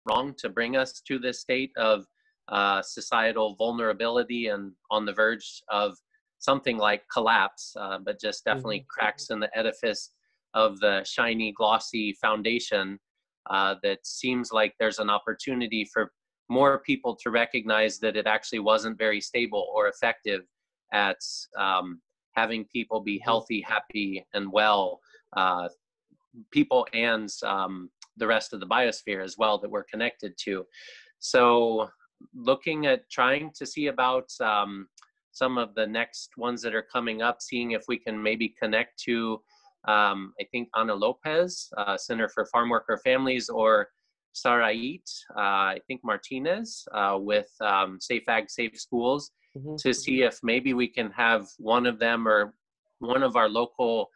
wrong to bring us to this state of societal vulnerability and on the verge of something like collapse, but just definitely cracks in the edifice of the shiny, glossy foundation that seems like there's an opportunity for more people to recognize that it actually wasn't very stable or effective at having people be healthy, happy, and well, people and the rest of the biosphere as well that we're connected to. So looking at trying to see about some of the next ones that are coming up, seeing if we can maybe connect to, I think, Ana Lopez, Center for Farm Worker Families, or Sarait, I think Martinez, with Safe Ag, Safe Schools, to see if maybe we can have one of them or one of our local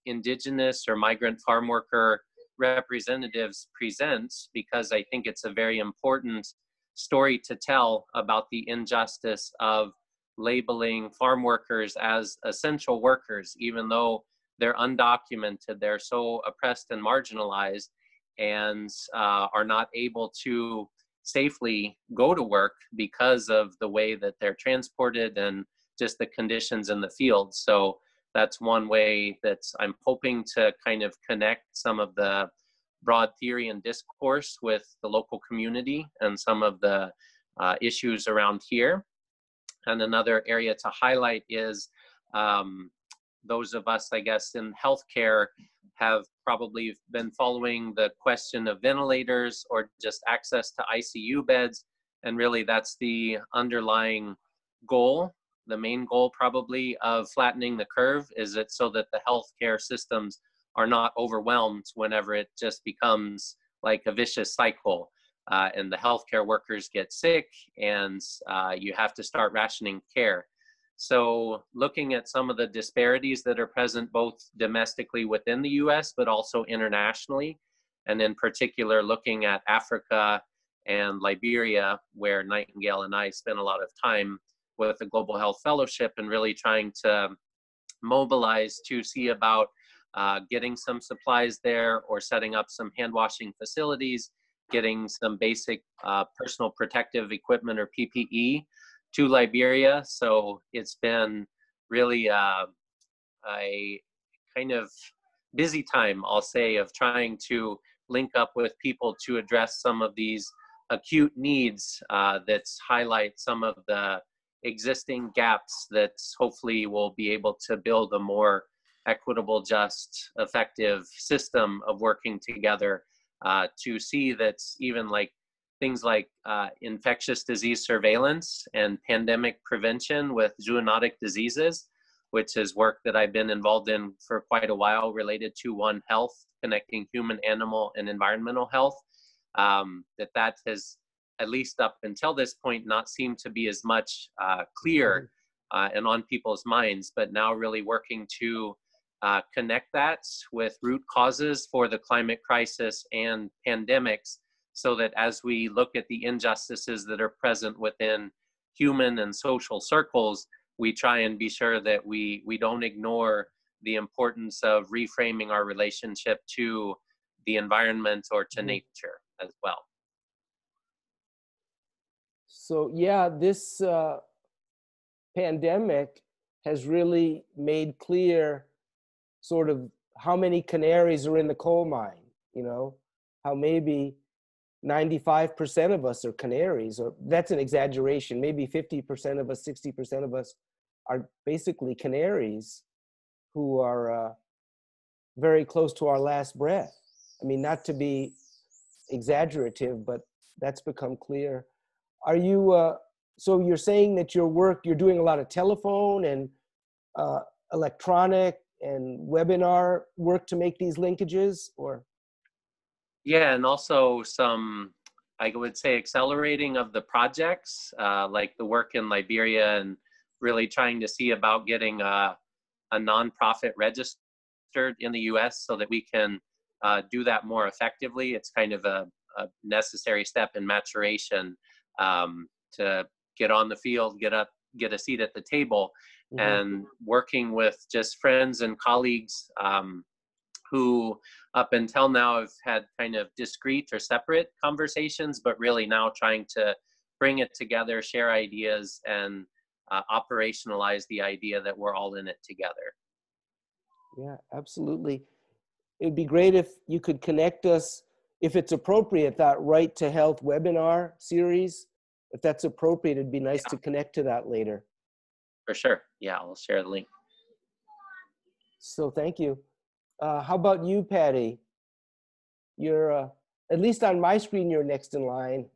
indigenous or migrant farm worker representatives present, because I think it's a very important story to tell about the injustice of labeling farm workers as essential workers, even though they're undocumented, they're so oppressed and marginalized, and are not able to safely go to work because of the way that they're transported and just the conditions in the field. So that's one way that I'm hoping to kind of connect some of the broad theory and discourse with the local community and some of the issues around here. And another area to highlight is those of us, I guess, in healthcare have probably been following the question of ventilators or just access to ICU beds. And really that's the underlying goal. The main goal probably of flattening the curve is it so that the healthcare systems are not overwhelmed whenever it just becomes like a vicious cycle. And the healthcare workers get sick and you have to start rationing care. So looking at some of the disparities that are present both domestically within the US, but also internationally, and in particular looking at Africa and Liberia, where Nightingale and I spent a lot of time with the Global Health Fellowship and really trying to mobilize to see about getting some supplies there or setting up some hand washing facilities, getting some basic personal protective equipment or PPE to Liberia. So it's been really a kind of busy time, I'll say, of trying to link up with people to address some of these acute needs that highlight some of the existing gaps that hopefully will be able to build a more equitable, just, effective system of working together to see that even like things like infectious disease surveillance and pandemic prevention with zoonotic diseases, which is work that I've been involved in for quite a while related to One Health, connecting human, animal, and environmental health, that has, at least up until this point, not seemed to be as much clear and on people's minds, but now really working to connect that with root causes for the climate crisis and pandemics, so that as we look at the injustices that are present within human and social circles, we try and be sure that we don't ignore the importance of reframing our relationship to the environment or to nature as well. So yeah, this pandemic has really made clear sort of how many canaries are in the coal mine, you know, how maybe 95% of us are canaries, or that's an exaggeration, maybe 50% of us, 60% of us are basically canaries who are very close to our last breath. I mean, not to be exaggerative, but that's become clear. Are you, so you're saying that your work, you're doing a lot of telephone and electronic and webinar work to make these linkages, or? Yeah, and also some, I would say, accelerating of the projects, like the work in Liberia, and really trying to see about getting a nonprofit registered in the US so that we can do that more effectively. It's kind of a necessary step in maturation to get on the field, get a seat at the table, and working with just friends and colleagues who up until now have had kind of discrete or separate conversations, but really now trying to bring it together, share ideas, and operationalize the idea that we're all in it together. Yeah, absolutely. It'd be great if you could connect us, if it's appropriate, that Right to Health webinar series. If that's appropriate, it'd be nice to connect to that later. For sure. Yeah, I'll share the link. So thank you. How about you, Patty? You're, at least on my screen, you're next in line.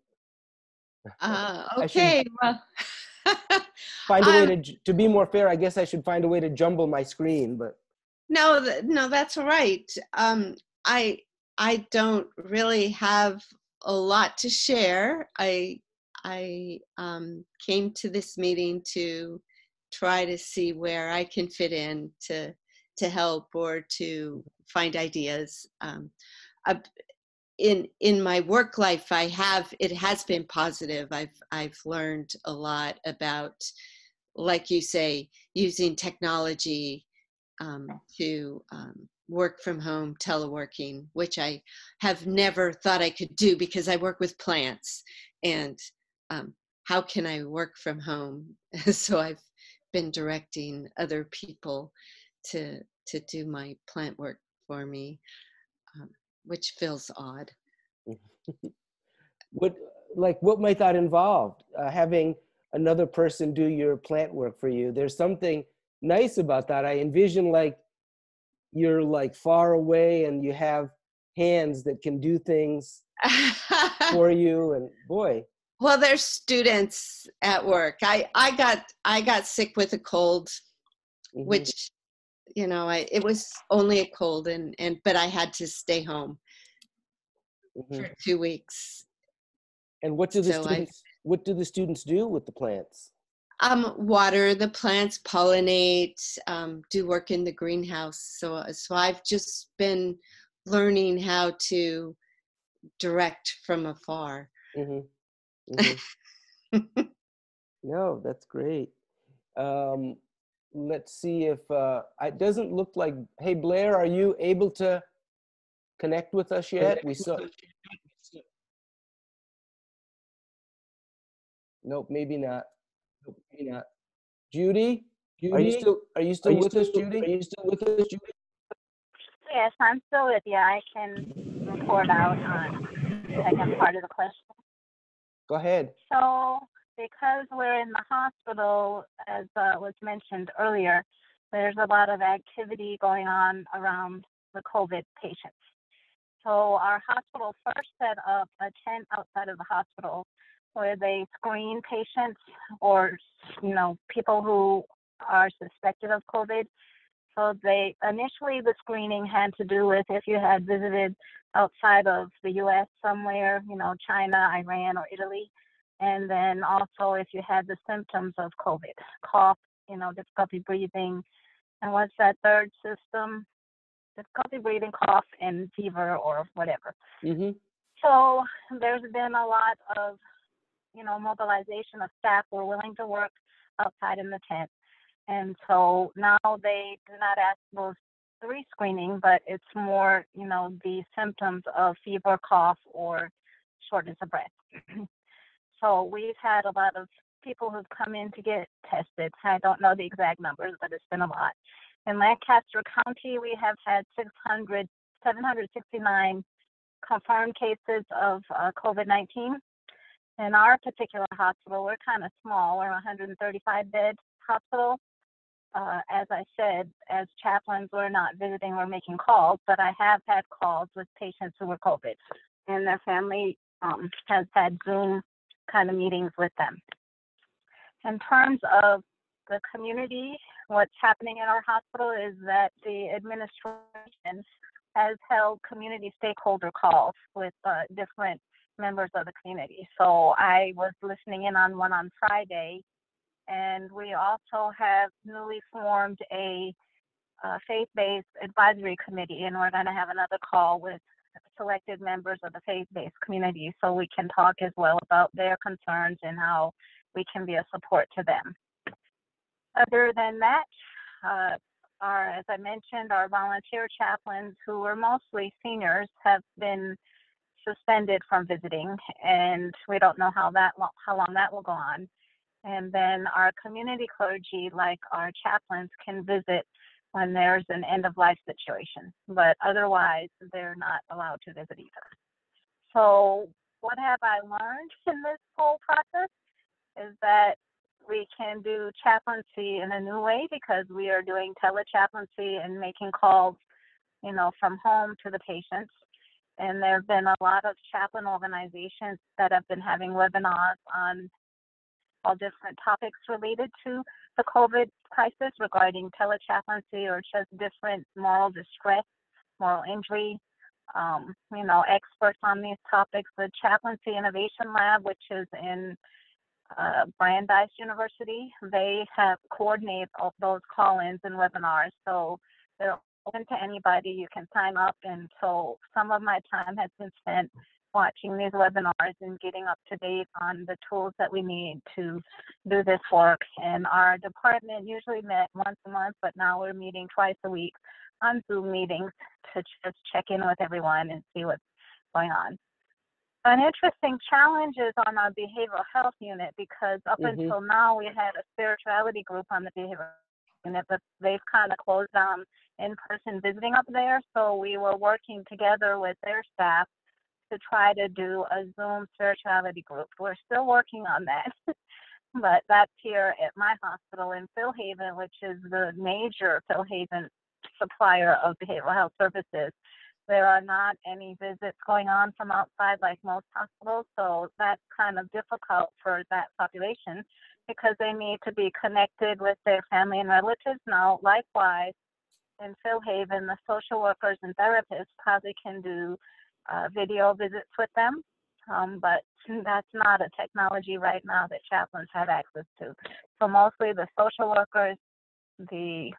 Okay, well, find a way to be more fair. I guess I should find a way to jumble my screen, but. No, that's all right. I don't really have a lot to share. I came to this meeting to try to see where I can fit in to help or to find ideas. In my work life, it has been positive. I've learned a lot about, like you say, using technology to work from home, teleworking, which I have never thought I could do because I work with plants. And how can I work from home? So I've been directing other people to do my plant work for me, which feels odd. What might that involve? Having another person do your plant work for you. There's something nice about that. I envision like you're like far away and you have hands that can do things for you, and boy. Well, there's students at work. I got sick with a cold, which, you know, it was only a cold, but I had to stay home for 2 weeks. And what do the students do with the plants? Water the plants, pollinate, do work in the greenhouse. So I've just been learning how to direct from afar. No, that's great. Let's see if it doesn't look like. Hey, Blair, are you able to connect with us yet? Nope, maybe not. Judy, are you still with us, Judy? Yes, I'm still with you. I can report out on the second part of the question. Go ahead. So, because we're in the hospital, as was mentioned earlier, there's a lot of activity going on around the COVID patients. So our hospital first set up a tent outside of the hospital where they screen patients or, you know, people who are suspected of COVID. So initially the screening had to do with if you had visited outside of the U.S. somewhere, you know, China, Iran, or Italy. And then also if you had the symptoms of COVID, cough, you know, difficulty breathing. And what's that third system? Difficulty breathing, cough, and fever or whatever. So there's been a lot of, you know, mobilization of staff who are willing to work outside in the tent. And so now they do not ask those 3 screening, but it's more, you know, the symptoms of fever, cough, or shortness of breath. So we've had a lot of people who've come in to get tested. I don't know the exact numbers, but it's been a lot. In Lancaster County, we have had 769 confirmed cases of COVID-19. In our particular hospital, we're kind of small. We're a 135-bed hospital. As I said, as chaplains, we're not visiting, we're making calls, but I have had calls with patients who were COVID, and their family has had Zoom kind of meetings with them. In terms of the community, what's happening in our hospital is that the administration has held community stakeholder calls with different members of the community. So I was listening in on one on Friday, and we also have newly formed a faith-based advisory committee, and we're going to have another call with selected members of the faith-based community so we can talk as well about their concerns and how we can be a support to them. Other than that, as I mentioned, our volunteer chaplains, who were mostly seniors, have been suspended from visiting, and we don't know how long that will go on. And then our community clergy, like our chaplains, can visit when there's an end-of-life situation, but otherwise they're not allowed to visit either. So what have I learned in this whole process is that we can do chaplaincy in a new way, because we are doing telechaplaincy and making calls, from home to the patients. And there have been a lot of chaplain organizations that have been having webinars on all different topics related to the COVID crisis regarding telechaplaincy, or just different moral distress, moral injury, experts on these topics. The Chaplaincy Innovation Lab, which is in Brandeis University, they have coordinated all those call-ins and webinars. So they're open to anybody. You can sign up. And so some of my time has been spent watching these webinars and getting up to date on the tools that we need to do this work. And our department usually met once a month, but now we're meeting twice a week on Zoom meetings to just check in with everyone and see what's going on. An interesting challenge is on our behavioral health unit, because up until now we had a spirituality group on the behavioral unit, but they've kind of closed down in-person visiting up there. So we were working together with their staff to try to do a Zoom spirituality group. We're still working on that, but that's here at my hospital in Phil Haven, which is the major Phil Haven supplier of behavioral health services. There are not any visits going on from outside like most hospitals, so that's kind of difficult for that population, because they need to be connected with their family and relatives. Now, likewise, in Phil Haven, the social workers and therapists probably can do video visits with them, but that's not a technology right now that chaplains have access to. So mostly the social workers, the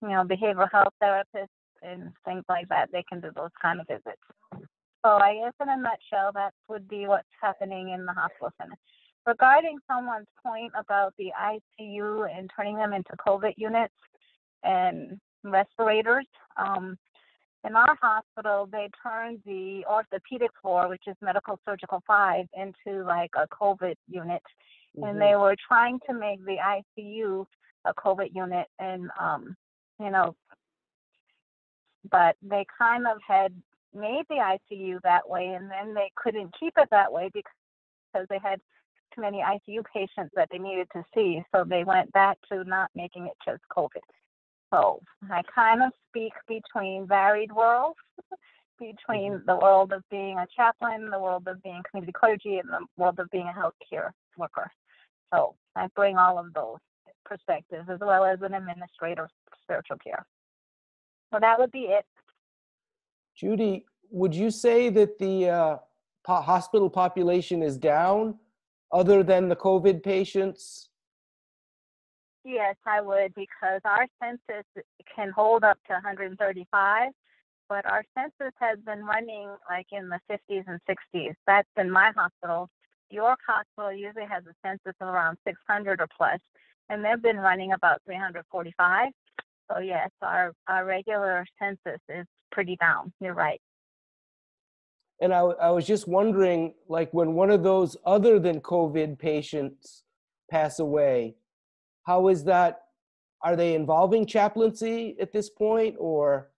behavioral health therapists, and things like that, they can do those kind of visits. So I guess in a nutshell, that would be what's happening in the hospital center. Regarding someone's point about the ICU and turning them into COVID units and respirators, in our hospital, they turned the orthopedic floor, which is medical surgical 5, into like a COVID unit. And they were trying to make the ICU a COVID unit, and but they kind of had made the ICU that way, and then they couldn't keep it that way because they had too many ICU patients that they needed to see. So they went back to not making it just COVID. So I kind of speak between varied worlds, between the world of being a chaplain, the world of being community clergy, and the world of being a healthcare worker. So I bring all of those perspectives, as well as an administrator of spiritual care. So that would be it. Judy, would you say that the hospital population is down other than the COVID patients? Yes, I would, because our census can hold up to 135, but our census has been running like in the 50s and 60s. That's in my hospital. York Hospital usually has a census of around 600 or plus, and they've been running about 345. So yes, our regular census is pretty down. You're right. And I was just wondering, like, when one of those other than COVID patients pass away, how is that? Are they involving chaplaincy at this point, or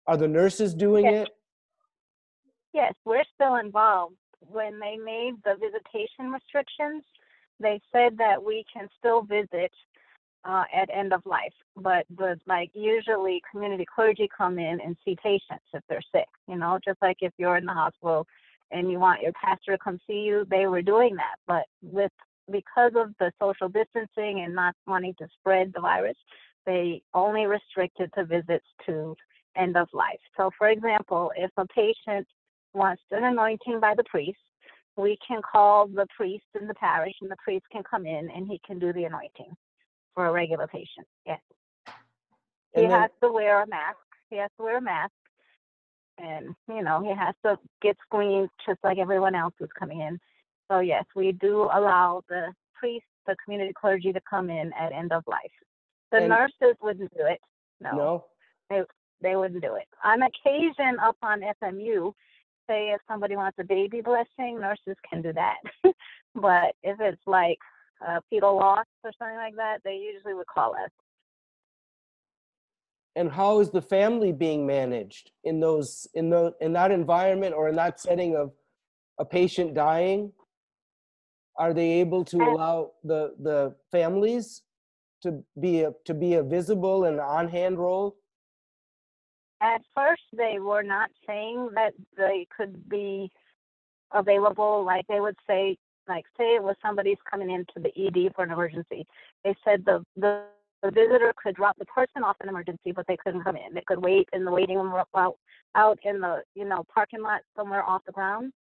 are the nurses doing it? Yes, we're still involved. When they made the visitation restrictions, they said that we can still visit at end of life, but usually community clergy come in and see patients if they're sick, just like if you're in the hospital and you want your pastor to come see you, they were doing that. But because of the social distancing and not wanting to spread the virus, they only restricted the visits to end of life. So for example, if a patient wants an anointing by the priest, we can call the priest in the parish, and the priest can come in and he can do the anointing for a regular patient. Yes. He has to wear a mask. And, he has to get screened just like everyone else who's coming in. So yes, we do allow the priest, the community clergy to come in at end of life. The nurses wouldn't do it. No, No? they they wouldn't do it. On occasion, up on FMU, say if somebody wants a baby blessing, nurses can do that. But if it's like fetal loss or something like that, they usually would call us. And how is the family being managed in that environment or in that setting of a patient dying? Are they able to At, allow the families to be a visible and on-hand role? at first, they were not saying that they could be available. Like they would say, like say it was somebody's coming into the ED for an emergency. They said the visitor could drop the person off an emergency, but they couldn't come in. They could wait in the waiting room out in the parking lot somewhere off the ground.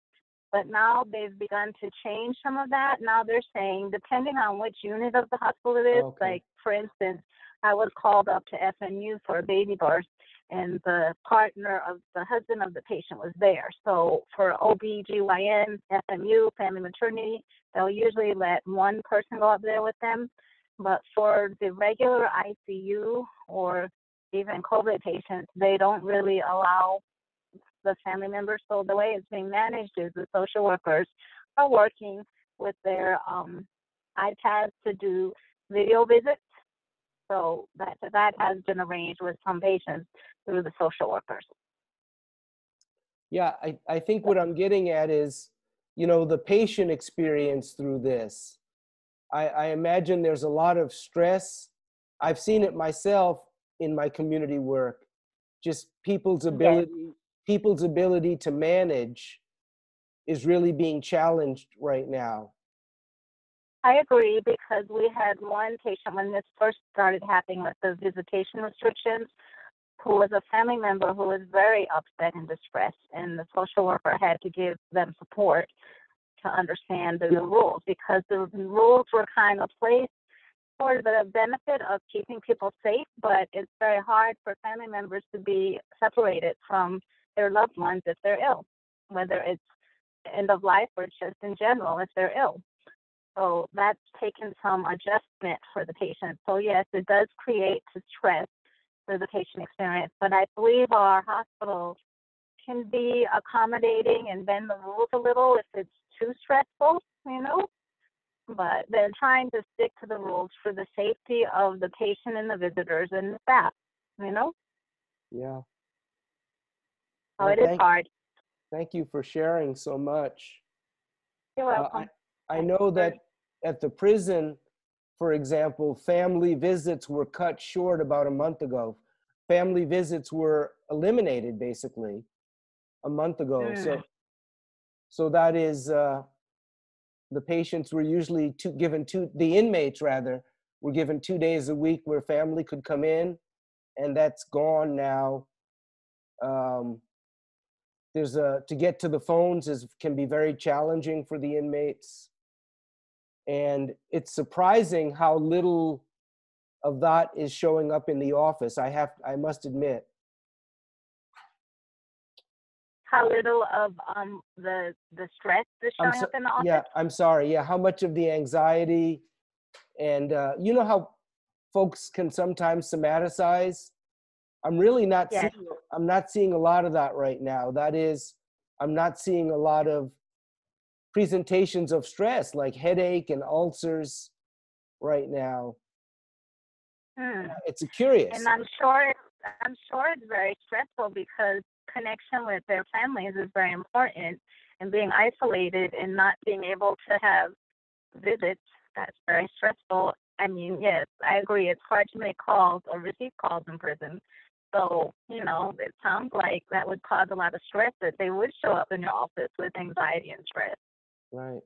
But now they've begun to change some of that. Now they're saying, depending on which unit of the hospital it is, Okay. like for instance, I was called up to FNU for a baby birth, and the partner of the husband of the patient was there. So for OB/GYN, FMU, family maternity, they'll usually let one person go up there with them. But for the regular ICU or even COVID patients, they don't really allow the family members. So the way it's being managed is the social workers are working with their iPads to do video visits. So that has been arranged with some patients through the social workers. Yeah, I think what I'm getting at is, the patient experience through this. I imagine there's a lot of stress. I've seen it myself in my community work. Just people's ability to manage is really being challenged right now. I agree, because we had one patient when this first started happening with the visitation restrictions, who was a family member who was very upset and distressed, and the social worker had to give them support to understand the new rules, because the rules were kind of placed for the benefit of keeping people safe, but it's very hard for family members to be separated from their loved ones if they're ill, whether it's end of life or just in general if they're ill. So that's taken some adjustment for the patient. So yes, it does create stress for the patient experience, but I believe our hospitals can be accommodating and bend the rules a little if it's too stressful, but they're trying to stick to the rules for the safety of the patient and the visitors and the staff, Yeah. So it is hard. Thank you for sharing so much. You're welcome. I know that at the prison, for example, family visits were cut short about a month ago. Family visits were eliminated basically a month ago. So that is, the patients were usually the inmates rather, were given 2 days a week where family could come in, and that's gone now. To get to the phones can be very challenging for the inmates. And it's surprising how little of that is showing up in the office. I must admit. How little of the stress is showing up in the office? Yeah, I'm sorry. Yeah, how much of the anxiety and you know how folks can sometimes somaticize? I'm really not Yes. I'm not seeing a lot of that right now. That is, I'm not seeing a lot of presentations of stress like headache and ulcers right now. It's curious. And I'm sure it's very stressful, because connection with their families is very important, and being isolated and not being able to have visits, that's very stressful. I mean, yes, I agree. It's hard to make calls or receive calls in prison. So, it sounds like that would cause a lot of stress, that they would show up in your office with anxiety and stress. Right.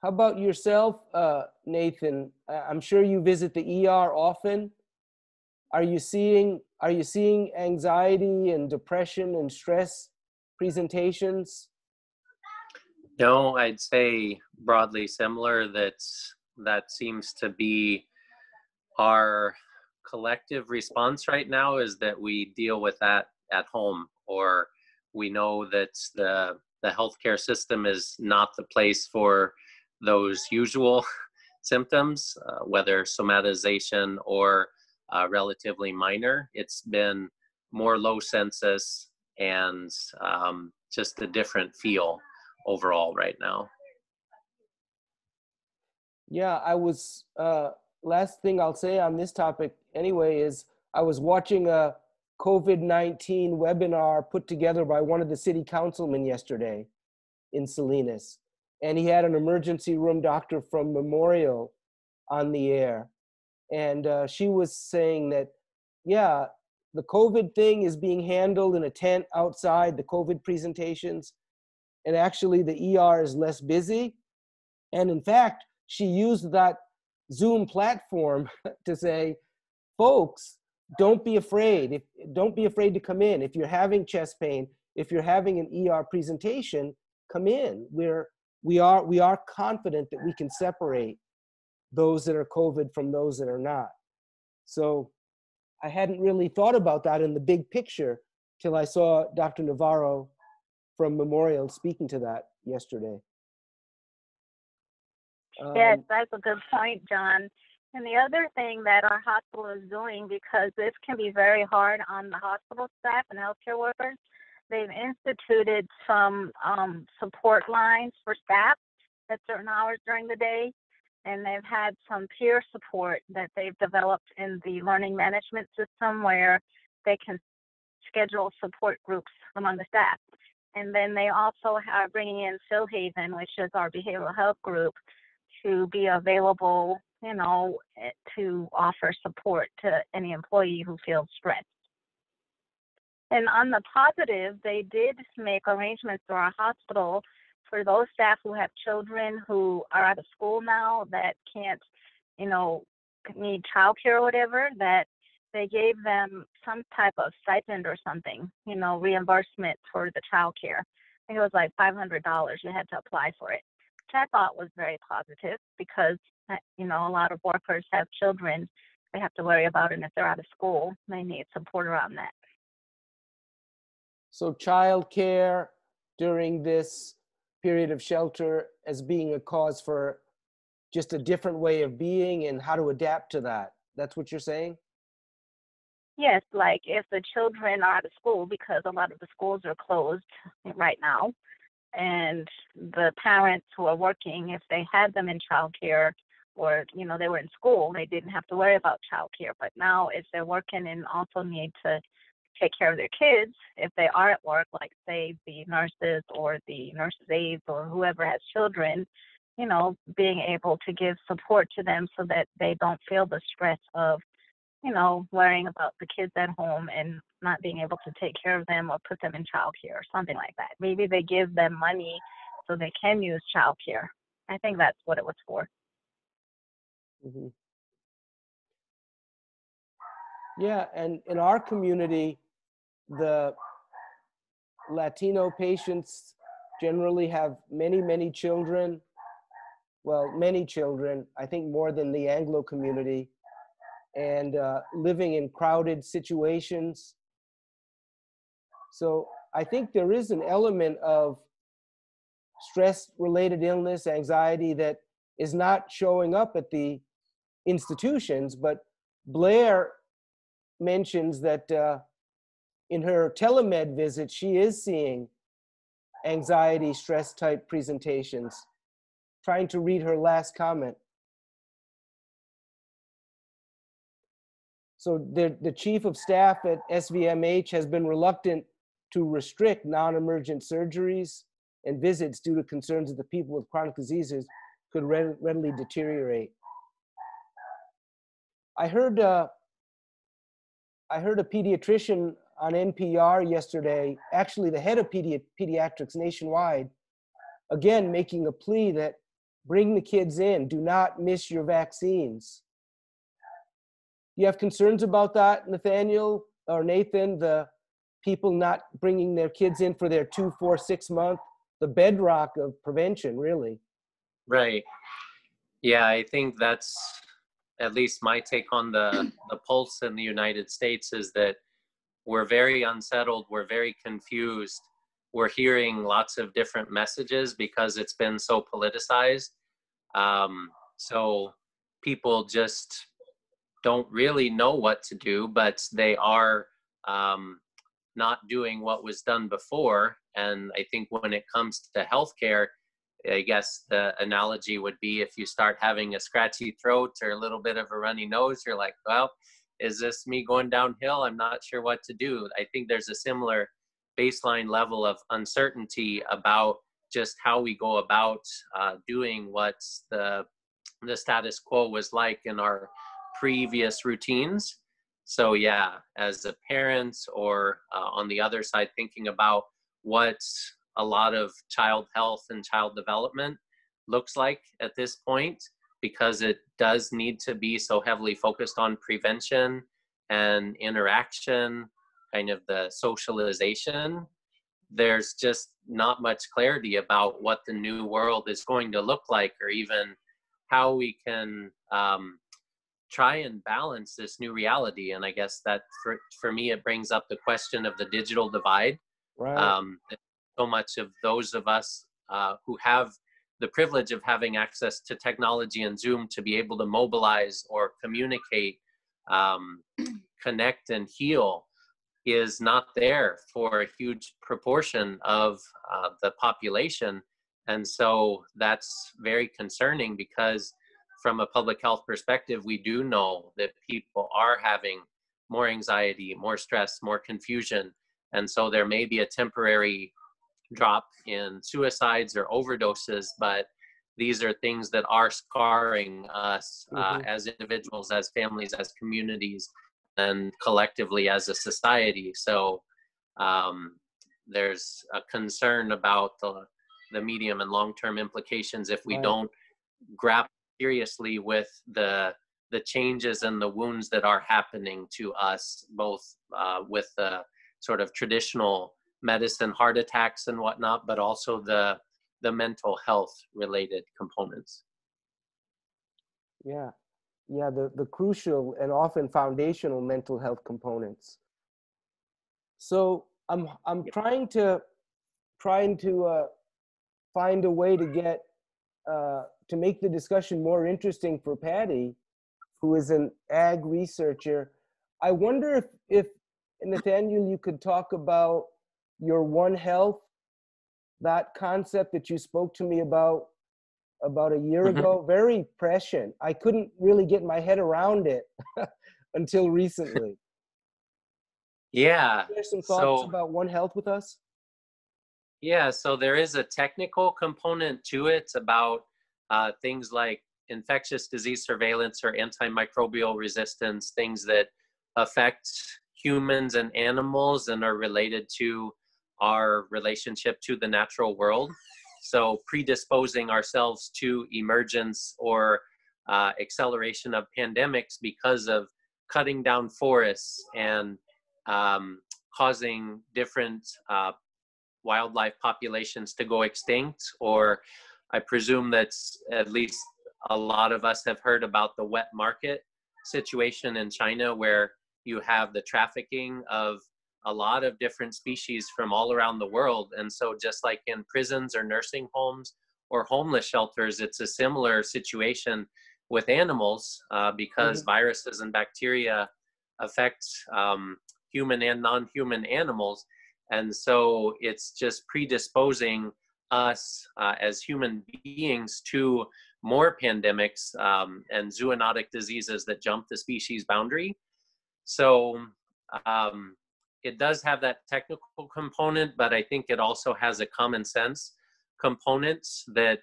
How about yourself, Nathan? I'm sure you visit the ER often. Are you seeing anxiety and depression and stress presentations? No, I'd say broadly similar. That seems to be our collective response right now, is that we deal with that at home, or we know that the healthcare system is not the place for those usual symptoms, whether somatization or relatively minor. It's been more low census and just a different feel overall right now. Yeah, I was, last thing I'll say on this topic anyway is I was watching a COVID-19 webinar put together by one of the city councilmen yesterday in Salinas. And he had an emergency room doctor from Memorial on the air. And she was saying that, yeah, the COVID thing is being handled in a tent outside, the COVID presentations. And actually the ER is less busy. And in fact, she used that Zoom platform to say, folks, don't be afraid. Don't be afraid to come in. If you're having chest pain, if you're having an ER presentation, come in. We are confident that we can separate those that are COVID from those that are not. So I hadn't really thought about that in the big picture till I saw Dr. Navarro from Memorial speaking to that yesterday. Yes, that's a good point, John. And the other thing that our hospital is doing, because this can be very hard on the hospital staff and healthcare workers, they've instituted some support lines for staff at certain hours during the day. And they've had some peer support that they've developed in the learning management system where they can schedule support groups among the staff. And then they also are bringing in Phil Haven, which is our behavioral health group, to be available, you know, to offer support to any employee who feels stressed. And on the positive, they did make arrangements through our hospital for those staff who have children who are out of school now that can't, you know, need childcare or whatever, that they gave them some type of stipend or something, you know, reimbursement for the childcare. I think it was like $500. You had to apply for it, which I thought was very positive because, you know, a lot of workers have children they have to worry about, and if they're out of school, they need support around that. So childcare during this period of shelter as being a cause for just a different way of being and how to adapt to that. That's what you're saying? Yes, like if the children are out of school, because a lot of the schools are closed right now, and the parents who are working, if they had them in childcare or, you know, they were in school, they didn't have to worry about childcare. But now if they're working and also need to take care of their kids, if they are at work, like say the nurses or the nurses' aides or whoever has children, you know, being able to give support to them so that they don't feel the stress of, you know, worrying about the kids at home and not being able to take care of them or put them in childcare or something like that. Maybe they give them money so they can use childcare. I think that's what it was for. Mm-hmm. Yeah, and in our community, the Latino patients generally have many, many children. Well, many children, I think more than the Anglo community, and living in crowded situations. So I think there is an element of stress-related illness, anxiety that is not showing up at the institutions, but Blair mentions that in her telemed visit, she is seeing anxiety, stress type presentations. Trying to read her last comment. So the chief of staff at SVMH has been reluctant to restrict non-emergent surgeries and visits due to concerns that the people with chronic diseases could readily deteriorate. I heard a pediatrician on NPR yesterday, actually the head of pediatrics nationwide, again making a plea that bring the kids in, do not miss your vaccines. You have concerns about that, Nathaniel or Nathan, the people not bringing their kids in for their 2, 4, 6 month, the bedrock of prevention, really. Right. Yeah, I think that's at least my take on the pulse in the United States is that we're very unsettled, we're very confused, we're hearing lots of different messages because it's been so politicized. So people just don't really know what to do, but they are not doing what was done before. And I think when it comes to healthcare, I guess the analogy would be if you start having a scratchy throat or a little bit of a runny nose, you're like, well, is this me going downhill? I'm not sure what to do. I think there's a similar baseline level of uncertainty about just how we go about doing what the status quo was like in our previous routines. So yeah, as a parent or on the other side, thinking about what a lot of child health and child development looks like at this point, because it does need to be so heavily focused on prevention and interaction, kind of the socialization. There's just not much clarity about what the new world is going to look like, or even how we can try and balance this new reality. And I guess that for me, it brings up the question of the digital divide. Right. So much of those of us who have the privilege of having access to technology and Zoom to be able to mobilize or communicate, connect and heal is not there for a huge proportion of the population. And so that's very concerning, because from a public health perspective, we do know that people are having more anxiety, more stress, more confusion. And so there may be a temporary drop in suicides or overdoses, but these are things that are scarring us as individuals, as families, as communities, and collectively as a society. So there's a concern about the medium and long-term implications if we don't grapple seriously with the changes and the wounds that are happening to us, both with the sort of traditional medicine, heart attacks and whatnot, but also the mental health related components. Yeah. The crucial and often foundational mental health components. So I'm trying to find a way to get to make the discussion more interesting for Patty, who is an ag researcher. I wonder if Nathaniel, you could talk about your One Health, that concept that you spoke to me about a year ago. Very prescient. I couldn't really get my head around it until recently. Yeah. Share some thoughts about One Health with us? Yeah, so there is a technical component to it about things like infectious disease surveillance or antimicrobial resistance, things that affect humans and animals and are related to our relationship to the natural world. So predisposing ourselves to emergence or acceleration of pandemics because of cutting down forests and causing different wildlife populations to go extinct. Or I presume that's at least a lot of us have heard about the wet market situation in China, where you have the trafficking of a lot of different species from all around the world. And so just like in prisons or nursing homes or homeless shelters, it's a similar situation with animals because viruses and bacteria affect human and non-human animals. And so it's predisposing us as human beings to more pandemics and zoonotic diseases that jump the species boundary. So it does have that technical component, but I think it also has a common sense component that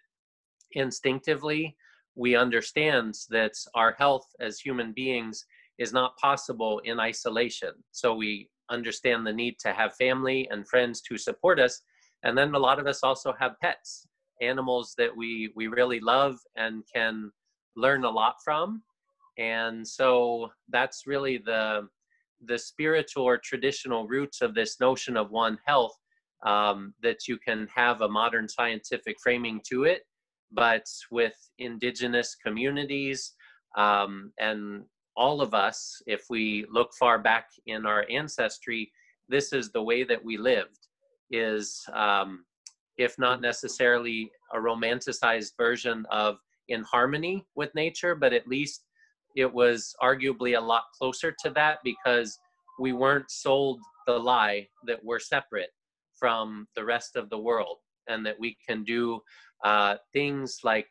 instinctively we understand that our health as human beings is not possible in isolation. So we understand the need to have family and friends to support us. And then a lot of us also have pets, animals that we really love and can learn a lot from. And so that's really the spiritual or traditional roots of this notion of One Health, that you can have a modern scientific framing to it, but with indigenous communities and all of us, if we look far back in our ancestry, this is the way that we lived, is if not necessarily a romanticized version of in harmony with nature, but at least it was arguably a lot closer to that because we weren't sold the lie that we're separate from the rest of the world and that we can do things like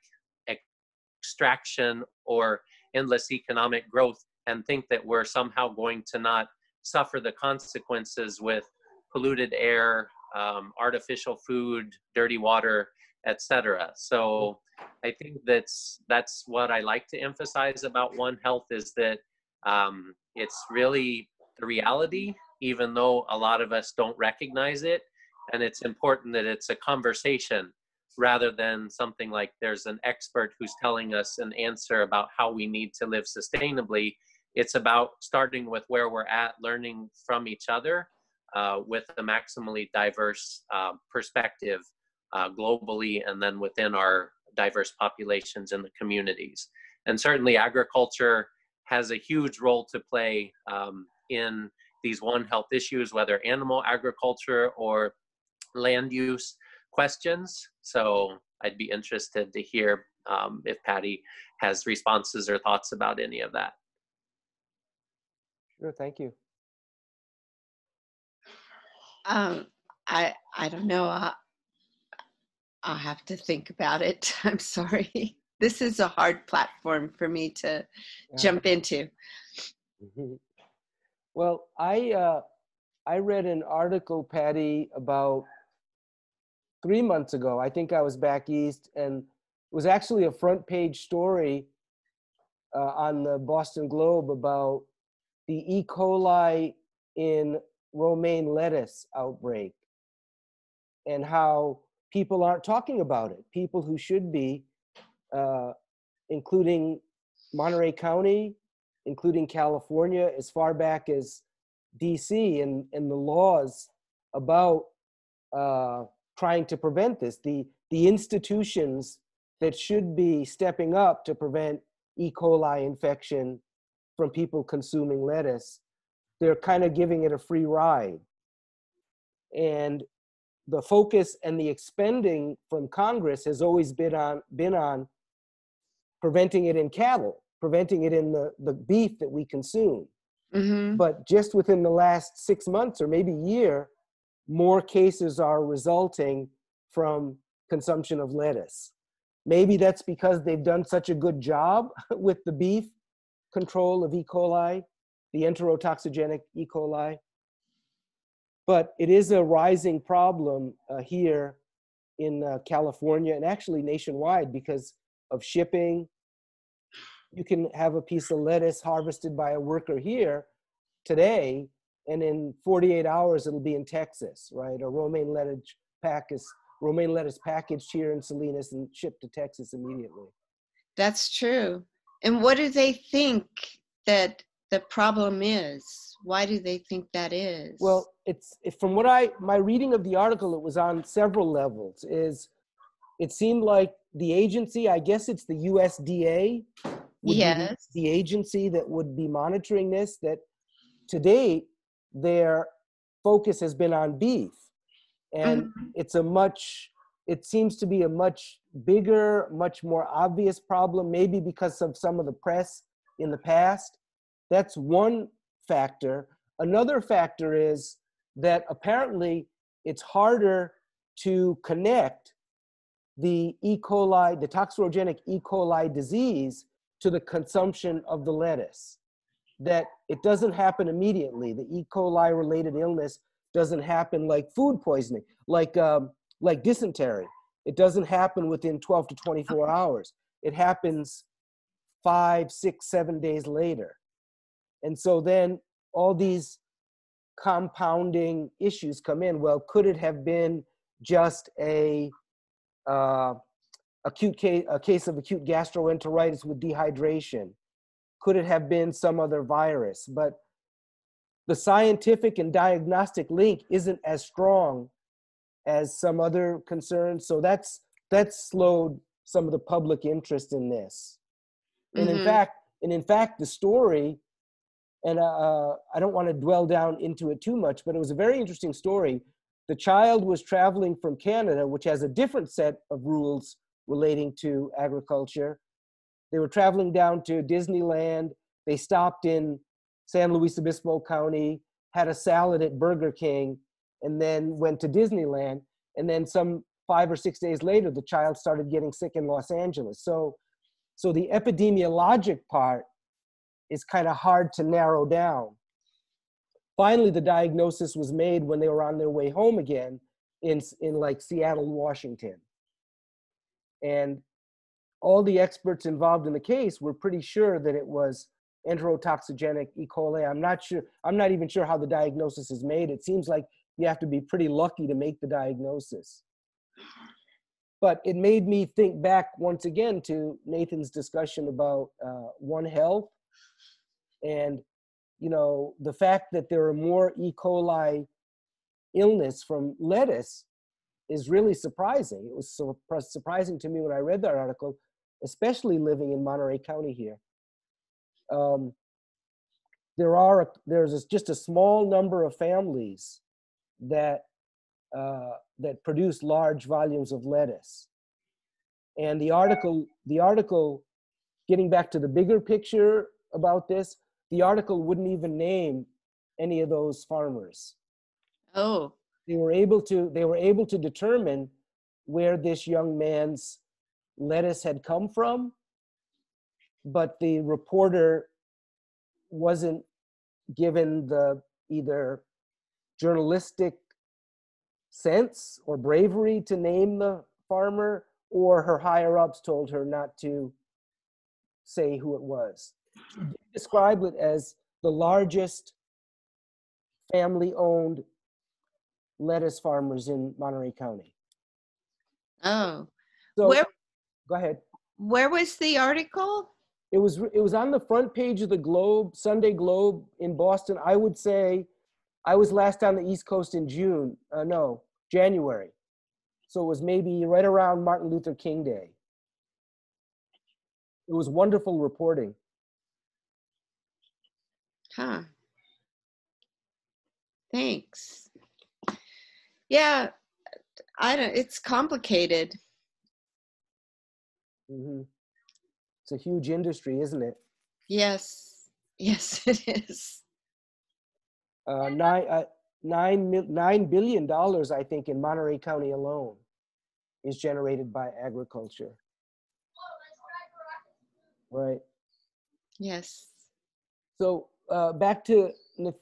extraction or endless economic growth and think that we're somehow going to not suffer the consequences with polluted air, artificial food, dirty water, etc. So I think that's what I like to emphasize about One Health is that it's really the reality, even though a lot of us don't recognize it. And it's important that it's a conversation rather than something like there's an expert who's telling us an answer about how we need to live sustainably. It's about starting with where we're at, learning from each other with a maximally diverse perspective globally and then within our diverse populations in the communities. And certainly agriculture has a huge role to play in these One Health issues, whether animal agriculture or land use questions. So I'd be interested to hear if Patty has responses or thoughts about any of that. Sure, thank you. I don't know. I'll have to think about it. I'm sorry. This is a hard platform for me to jump into. Well, I read an article, Patty, about 3 months ago. I think I was back east, and it was actually a front page story on the Boston Globe about the E. coli in romaine lettuce outbreak and how people aren't talking about it. People who should be, including Monterey County, including California, as far back as DC, and the laws about trying to prevent this. The institutions that should be stepping up to prevent E. coli infection from people consuming lettuce, they're kind of giving it a free ride. And the focus and the expending from Congress has always been on preventing it in cattle, preventing it in the beef that we consume. Mm-hmm. But just within the last 6 months or maybe year, more cases are resulting from consumption of lettuce. Maybe that's because they've done such a good job with the beef control of E. coli, the enterotoxigenic E. coli. But it is a rising problem here in California and actually nationwide because of shipping. You can have a piece of lettuce harvested by a worker here today, and in 48 hours it'll be in Texas, right? A romaine lettuce packaged here in Salinas and shipped to Texas immediately. That's true. And what do they think that the problem is? Why do they think that is? Well, from my reading of the article, it was on several levels. It seemed like the agency, I guess it's the USDA, would be the agency that would be monitoring this, that to date, their focus has been on beef. And it seems to be a much bigger, much more obvious problem, maybe because of some of the press in the past. That's one factor. Another factor is that apparently it's harder to connect the E. coli, the toxicogenic E. coli disease, to the consumption of the lettuce. That it doesn't happen immediately. The E. coli related illness doesn't happen like food poisoning, like dysentery. It doesn't happen within 12 to 24 hours. It happens 5, 6, 7 days later. And so then all these compounding issues come in. Well, could it have been just a case of acute gastroenteritis with dehydration? Could it have been some other virus? But the scientific and diagnostic link isn't as strong as some other concerns. So that's slowed some of the public interest in this. And in fact, the story, and I don't want to dwell down into it too much, but it was a very interesting story. The child was traveling from Canada, which has a different set of rules relating to agriculture. They were traveling down to Disneyland. They stopped in San Luis Obispo County, had a salad at Burger King, and then went to Disneyland. And then some 5 or 6 days later, the child started getting sick in Los Angeles. So the epidemiologic part is kind of hard to narrow down. Finally, the diagnosis was made when they were on their way home again in like Seattle, Washington. And all the experts involved in the case were pretty sure that it was enterotoxigenic E. coli. I'm not even sure how the diagnosis is made. It seems like you have to be pretty lucky to make the diagnosis. But it made me think back once again to Nathan's discussion about One Health, and the fact that there are more E. coli illness from lettuce is really surprising. It was so surprising to me when I read that article, especially living in Monterey County here. There's just a small number of families that produce large volumes of lettuce. And the article, getting back to the bigger picture about this, the article wouldn't even name any of those farmers. Oh. They were able to determine where this young man's lettuce had come from, but the reporter wasn't given the either journalistic sense or bravery to name the farmer, or her higher ups told her not to say who it was. She described it as the largest family-owned lettuce farmers in Monterey County. Oh. So, go ahead. Where was the article? It was on the front page of the Globe, Sunday Globe in Boston. I would say I was last on the East Coast in January. So it was maybe right around Martin Luther King Day. It was wonderful reporting. Huh. Thanks. Yeah, it's complicated. Mm-hmm. It's a huge industry, isn't it? Yes, it is. $9 billion, I think, in Monterey County alone is generated by agriculture. Right. Yes. So back to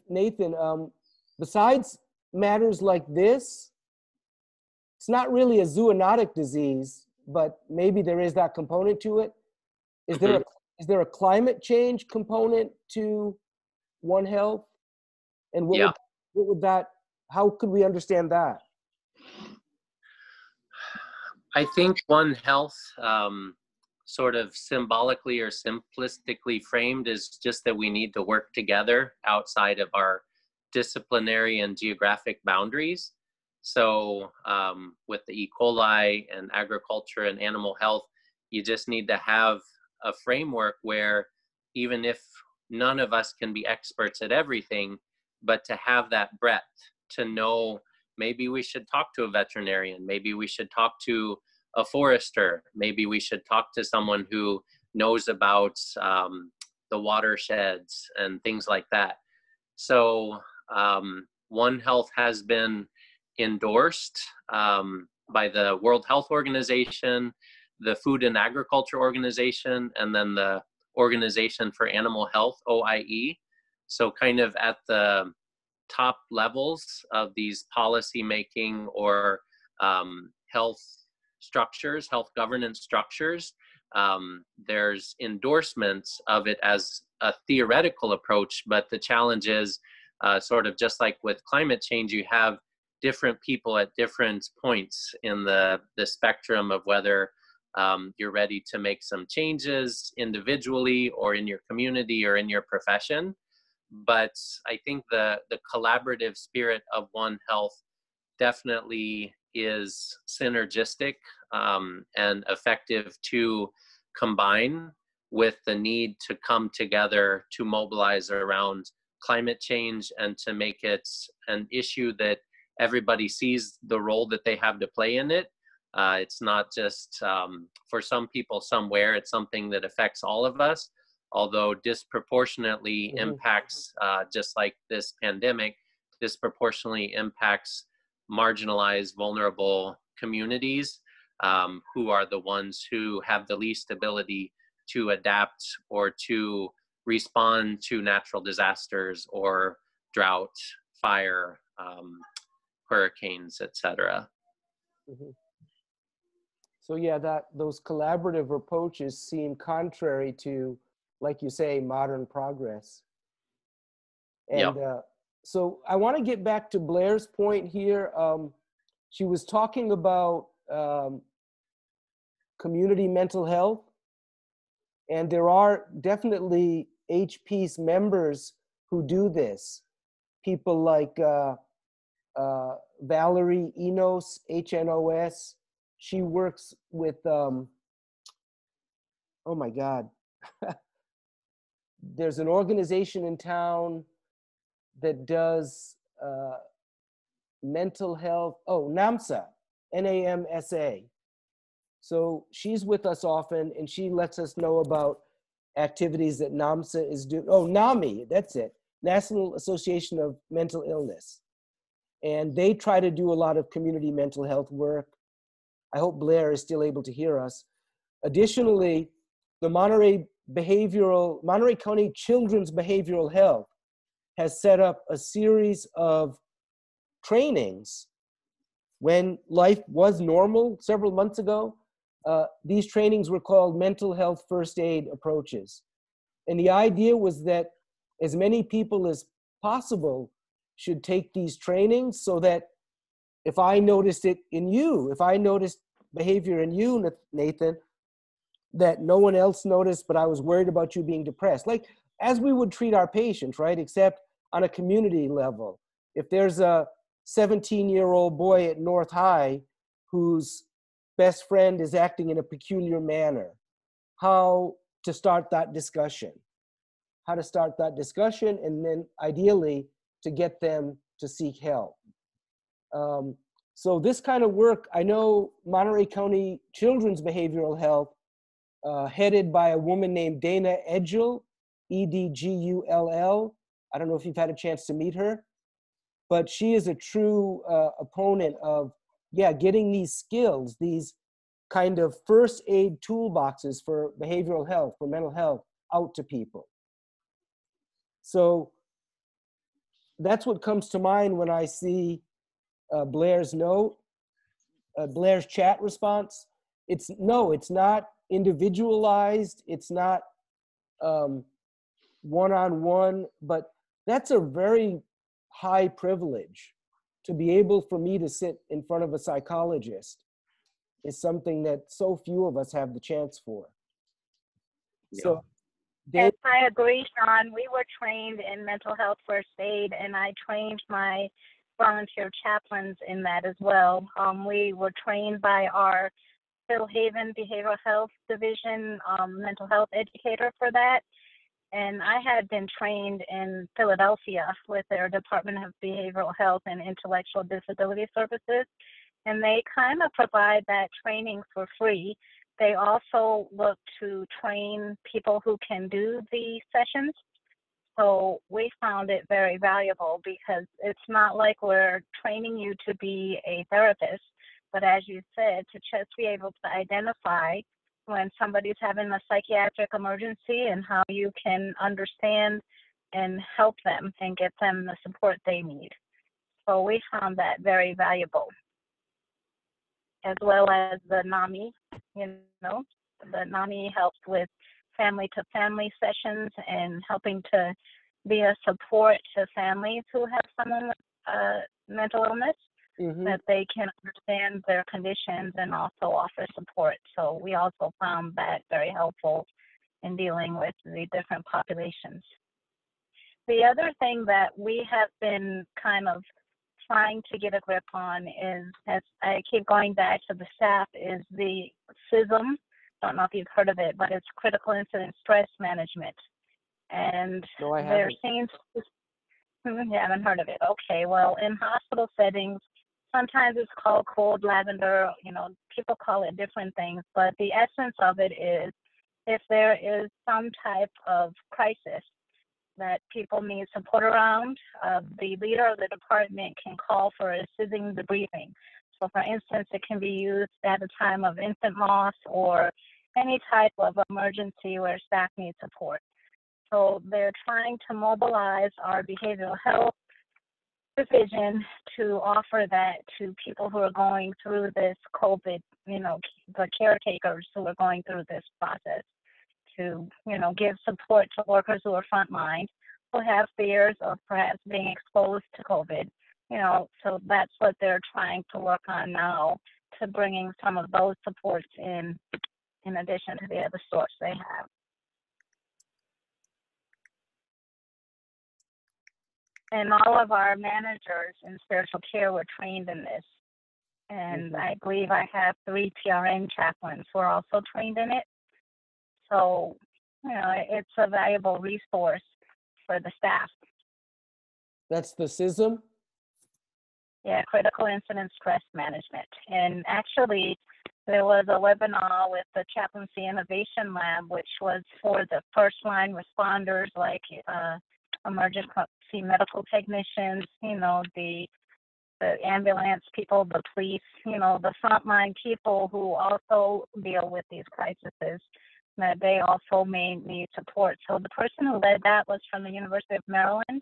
Nathan, besides matters like this, it's not really a zoonotic disease, but maybe there is that component to it. Is there a climate change component to One Health? And what would that, how could we understand that? I think One Health, sort of symbolically or simplistically framed, is just that we need to work together outside of our disciplinary and geographic boundaries. So with the E. coli and agriculture and animal health, you just need to have a framework where even if none of us can be experts at everything, but to have that breadth, to know maybe we should talk to a veterinarian, maybe we should talk to a forester, maybe we should talk to someone who knows about the watersheds and things like that. So One Health has been endorsed by the World Health Organization, the Food and Agriculture Organization, and then the Organization for Animal Health, OIE. So kind of at the top levels of these policy making or health structures, health governance structures, there's endorsements of it as a theoretical approach, but the challenge is sort of just like with climate change, you have different people at different points in the spectrum of whether you're ready to make some changes individually or in your community or in your profession. But I think the collaborative spirit of One Health definitely is synergistic and effective to combine with the need to come together to mobilize around climate change and to make it an issue that everybody sees the role that they have to play in it, It's not just for some people somewhere, it's something that affects all of us, although disproportionately impacts, just like this pandemic, disproportionately impacts marginalized, vulnerable communities who are the ones who have the least ability to adapt or to respond to natural disasters or drought, fire, hurricanes, etc. So yeah, those collaborative approaches seem contrary to, like you say, modern progress. And so I want to get back to Blair's point here. She was talking about community mental health, and there are definitely HP's members who do this. People like Valerie Enos, HNOS. She works with, oh my God. There's an organization in town that does mental health. Oh, NAMSA, NAMSA. So she's with us often, and she lets us know about activities that NAMSA is doing. Oh, NAMI, that's it, National Association of Mental Illness. And they try to do a lot of community mental health work. I hope Blair is still able to hear us. Additionally, the Monterey County Children's Behavioral Health has set up a series of trainings when life was normal several months ago. These trainings were called mental health first aid approaches. And the idea was that as many people as possible should take these trainings, so that if I noticed it in you, if I noticed behavior in you, Nathan, that no one else noticed, but I was worried about you being depressed. Like, as we would treat our patients, right? Except on a community level. If there's a 17-year-old boy at North High whose best friend is acting in a peculiar manner, how to start that discussion. How to start that discussion, and then ideally to get them to seek help. So this kind of work, I know Monterey County Children's Behavioral Health, headed by a woman named Dana Edgull, Edgull. I don't know if you've had a chance to meet her, but she is a true opponent of, getting these skills, these kind of first aid toolboxes for behavioral health, for mental health, out to people. So that's what comes to mind when I see Blair's note, Blair's chat response. It's not individualized. It's not one-on-one, but that's a very high privilege. To be able for me to sit in front of a psychologist is something that so few of us have the chance for. So, yes, I agree, Sean. We were trained in mental health first aid, and I trained my volunteer chaplains in that as well. We were trained by our Phil Haven Behavioral Health Division mental health educator for that. And I had been trained in Philadelphia with their Department of Behavioral Health and Intellectual Disability Services. And they kind of provide that training for free. They also look to train people who can do the sessions. So we found it very valuable, because it's not like we're training you to be a therapist, but as you said, to just be able to identify when somebody's having a psychiatric emergency and how you can understand and help them and get them the support they need. So we found that very valuable. As well as the NAMI, the NAMI helps with family-to-family sessions and helping to be a support to families who have someone with mental illness, that they can understand their conditions and also offer support. So we also found that very helpful in dealing with the different populations. The other thing that we have been kind of trying to get a grip on is, as I keep going back to the staff, is the CISM. Don't know if you've heard of it, but it's critical incident stress management. And there seems, you haven't heard of it. Okay, well, in hospital settings, sometimes it's called cold lavender. People call it different things, but the essence of it is if there is some type of crisis that people need support around, the leader of the department can call for assisting debriefing. So for instance, it can be used at a time of infant loss or any type of emergency where staff needs support. So they're trying to mobilize our behavioral health division to offer that to people who are going through this COVID, the caretakers who are going through this process, to, give support to workers who are frontline, who have fears of perhaps being exposed to COVID. So that's what they're trying to work on now, to bringing some of those supports in addition to the other sorts they have. And all of our managers in spiritual care were trained in this. And I believe I have 3 PRN chaplains who are also trained in it. So, it's a valuable resource for the staff. That's the CISM? Yeah, critical incident stress management. And actually, there was a webinar with the Chaplaincy Innovation Lab, which was for the first line responders like emergency medical technicians, the ambulance people, the police, the frontline people who also deal with these crises, that they also may need support. So the person who led that was from the University of Maryland,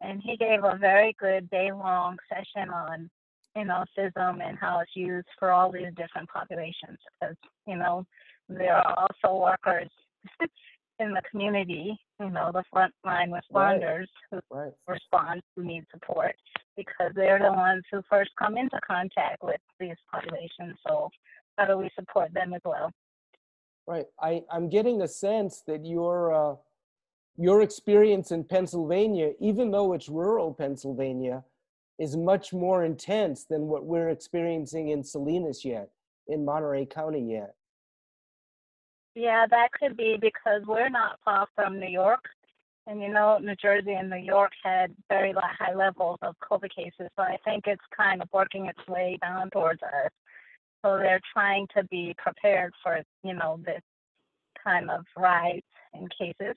and he gave a very good day-long session on, CISM and how it's used for all these different populations. Because, there are also workers in the community, the frontline responders who respond, who need support, because they're the ones who first come into contact with these populations. So how do we support them as well? Right. I'm getting a sense that your experience in Pennsylvania, even though it's rural Pennsylvania, is much more intense than what we're experiencing in Salinas yet, in Monterey County yet. Yeah, that could be because we're not far from New York. And New Jersey and New York had very high levels of COVID cases. So I think it's kind of working its way down towards us. So they're trying to be prepared for, this kind of rise in cases.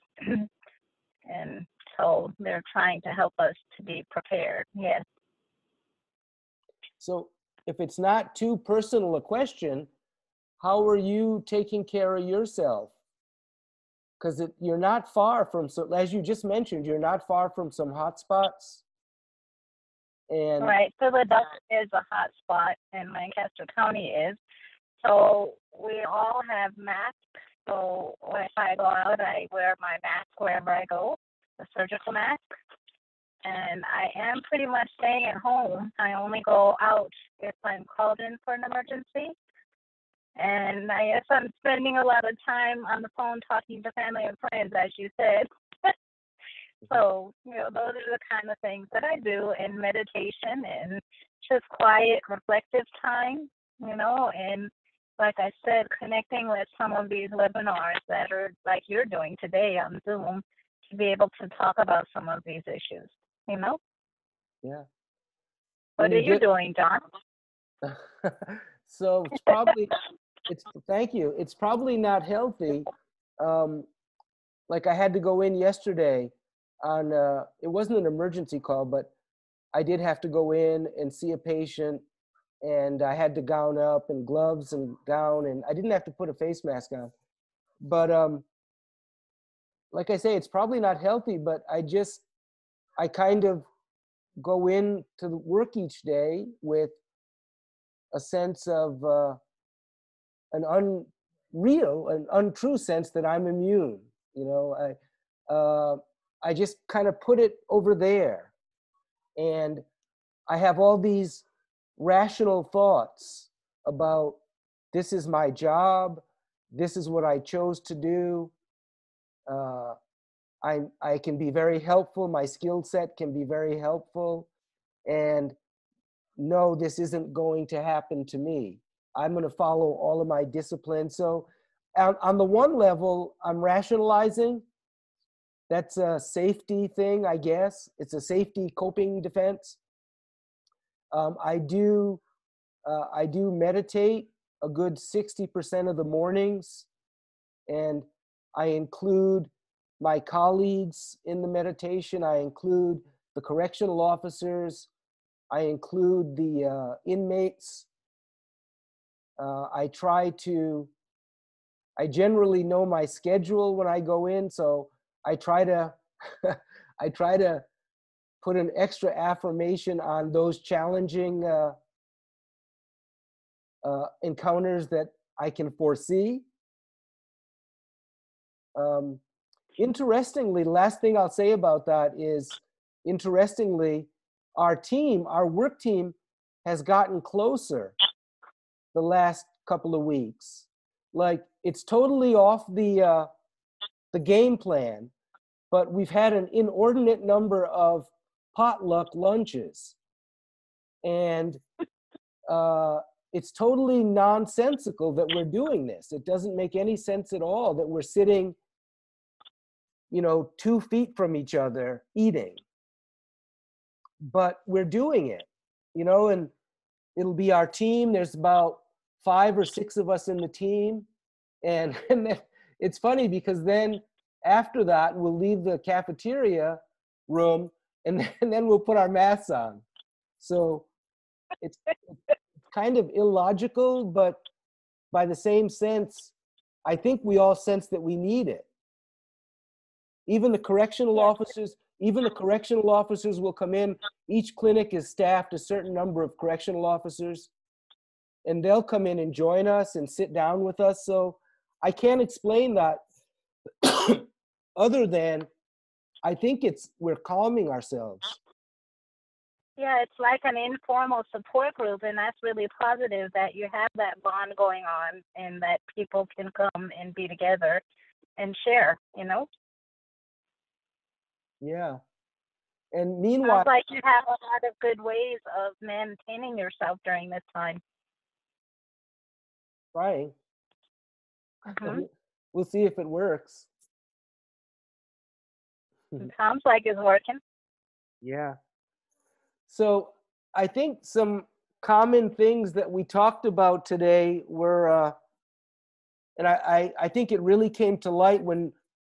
And so they're trying to help us to be prepared. Yes. So if it's not too personal a question, how are you taking care of yourself? Because you're not far from, as you just mentioned, you're not far from some hot spots. And right. Philadelphia is a hot spot, and Lancaster County is. So we all have masks. So if I go out, I wear my mask wherever I go, the surgical mask. And I am pretty much staying at home. I only go out if I'm called in for an emergency. And I guess I'm spending a lot of time on the phone talking to family and friends, as you said. So, those are the kind of things that I do in meditation and just quiet, reflective time, and like I said, connecting with some of these webinars that are like you're doing today on Zoom to be able to talk about some of these issues, Yeah. What are you doing, John? So thank you. It's probably not healthy. Like I had to go in yesterday on, it wasn't an emergency call, but I did have to go in and see a patient, and I had to gown up and gloves and gown, and I didn't have to put a face mask on. But like I say, it's probably not healthy, but I kind of go in to work each day with a sense of an untrue sense that I'm immune. I just kind of put it over there, and I have all these rational thoughts about this is my job, this is what I chose to do. I can be very helpful. My skill set can be very helpful, and no, this isn't going to happen to me. I'm going to follow all of my disciplines. So on the one level, I'm rationalizing. That's a safety thing, I guess. It's a safety coping defense. I do meditate a good 60% of the mornings, and I include my colleagues in the meditation. I include the correctional officers. I include the inmates. I generally know my schedule when I go in, so I try to, I try to put an extra affirmation on those challenging encounters that I can foresee. Interestingly, last thing I'll say about that is, interestingly, our work team has gotten closer the last couple of weeks. Like, it's totally off the game plan, but we've had an inordinate number of potluck lunches. And it's totally nonsensical that we're doing this. It doesn't make any sense at all that we're sitting, 2 feet from each other eating. But we're doing it, and it'll be our team. There's about 5 or 6 of us in the team. And then it's funny because then after that, we'll leave the cafeteria room and then we'll put our masks on. So it's kind of illogical, but by the same sense, I think we all sense that we need it. Even the correctional officers will come in. Each clinic is staffed a certain number of correctional officers, and they'll come in and join us and sit down with us. So I can't explain that other than I think we're calming ourselves. Yeah, it's like an informal support group, and that's really positive that you have that bond going on and that people can come and be together and share, Yeah. And meanwhile, sounds like you have a lot of good ways of maintaining yourself during this time. Trying. Mm-hmm. We'll see if it works. It sounds like it's working. Yeah. So I think some common things that we talked about today were, and I think it really came to light when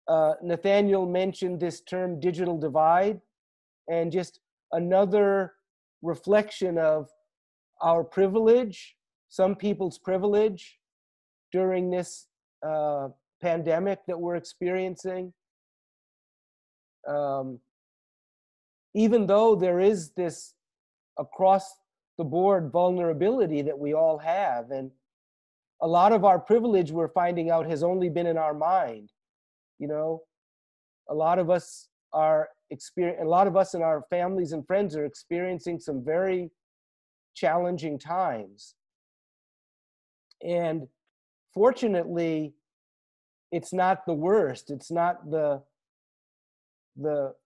Nathaniel mentioned this term digital divide, and just another reflection of our privilege, some people's privilege during this pandemic that we're experiencing. Even though there is this across the board vulnerability that we all have, and a lot of our privilege we're finding out has only been in our mind. A lot of us and our families and friends are experiencing some very challenging times. And fortunately, it's not the worst. It's not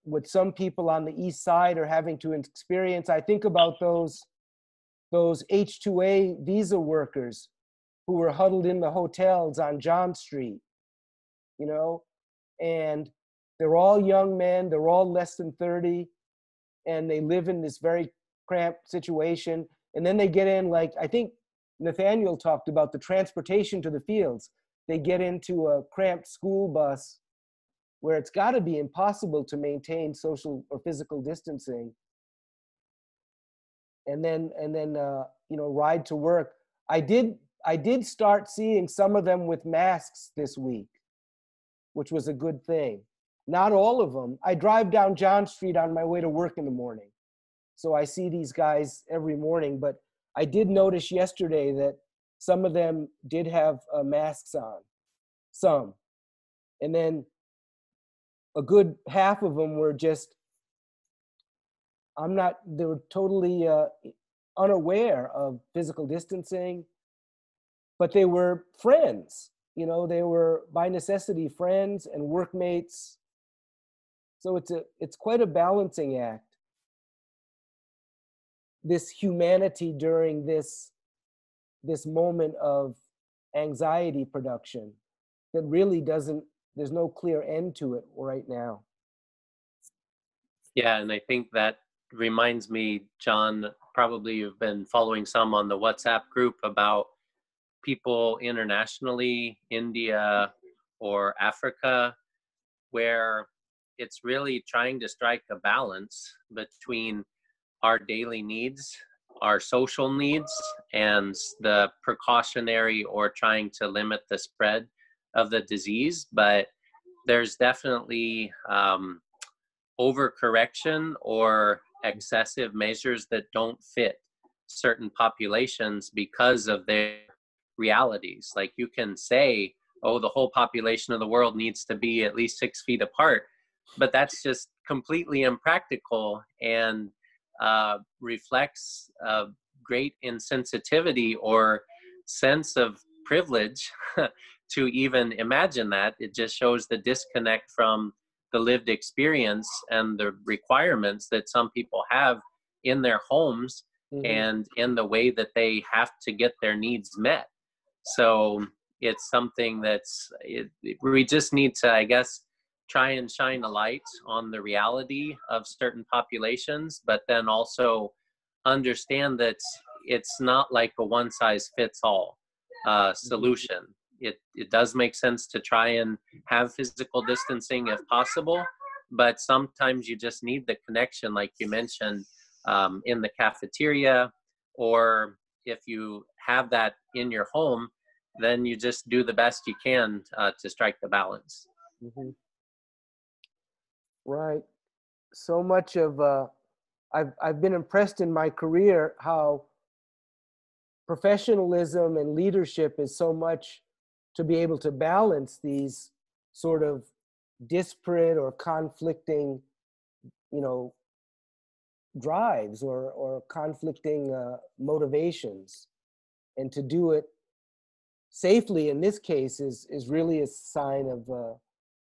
what some people on the East Side are having to experience. I think about those H-2A visa workers who were huddled in the hotels on John Street, and they're all young men, they're all less than 30, and they live in this very cramped situation. And then they get in, like, I think Nathaniel talked about the transportation to the fields. They get into a cramped school bus where it's got to be impossible to maintain social or physical distancing, and then ride to work. I did start seeing some of them with masks this week, which was a good thing. Not all of them. I drive down John Street on my way to work in the morning, so I see these guys every morning. But I did notice yesterday that some of them did have masks on, some, and then a good half of them were just, they were totally unaware of physical distancing, but they were friends. They were by necessity friends and workmates. So it's quite a balancing act, this humanity during this moment of anxiety production that really there's no clear end to it right now. Yeah, and I think that reminds me, John, probably you've been following some on the WhatsApp group about people internationally, India or Africa, where it's really trying to strike a balance between our daily needs, our social needs, and the precautionary or trying to limit the spread of the disease. But there's definitely overcorrection or excessive measures that don't fit certain populations because of their realities. Like you can say, oh, the whole population of the world needs to be at least 6 feet apart, but that's just completely impractical and reflects a great insensitivity or sense of privilege to even imagine that. It just shows the disconnect from the lived experience and the requirements that some people have in their homes and in the way that they have to get their needs met. So it's something we just need to, I guess, try and shine a light on the reality of certain populations, but then also understand that it's not like a one size fits all solution. It does make sense to try and have physical distancing if possible, but sometimes you just need the connection, like you mentioned, in the cafeteria, or if you have that in your home, then you just do the best you can to strike the balance. Right. So much of I've been impressed in my career how professionalism and leadership is so much to be able to balance these sort of disparate or conflicting, drives or conflicting motivations, and to do it safely in this case is really a sign of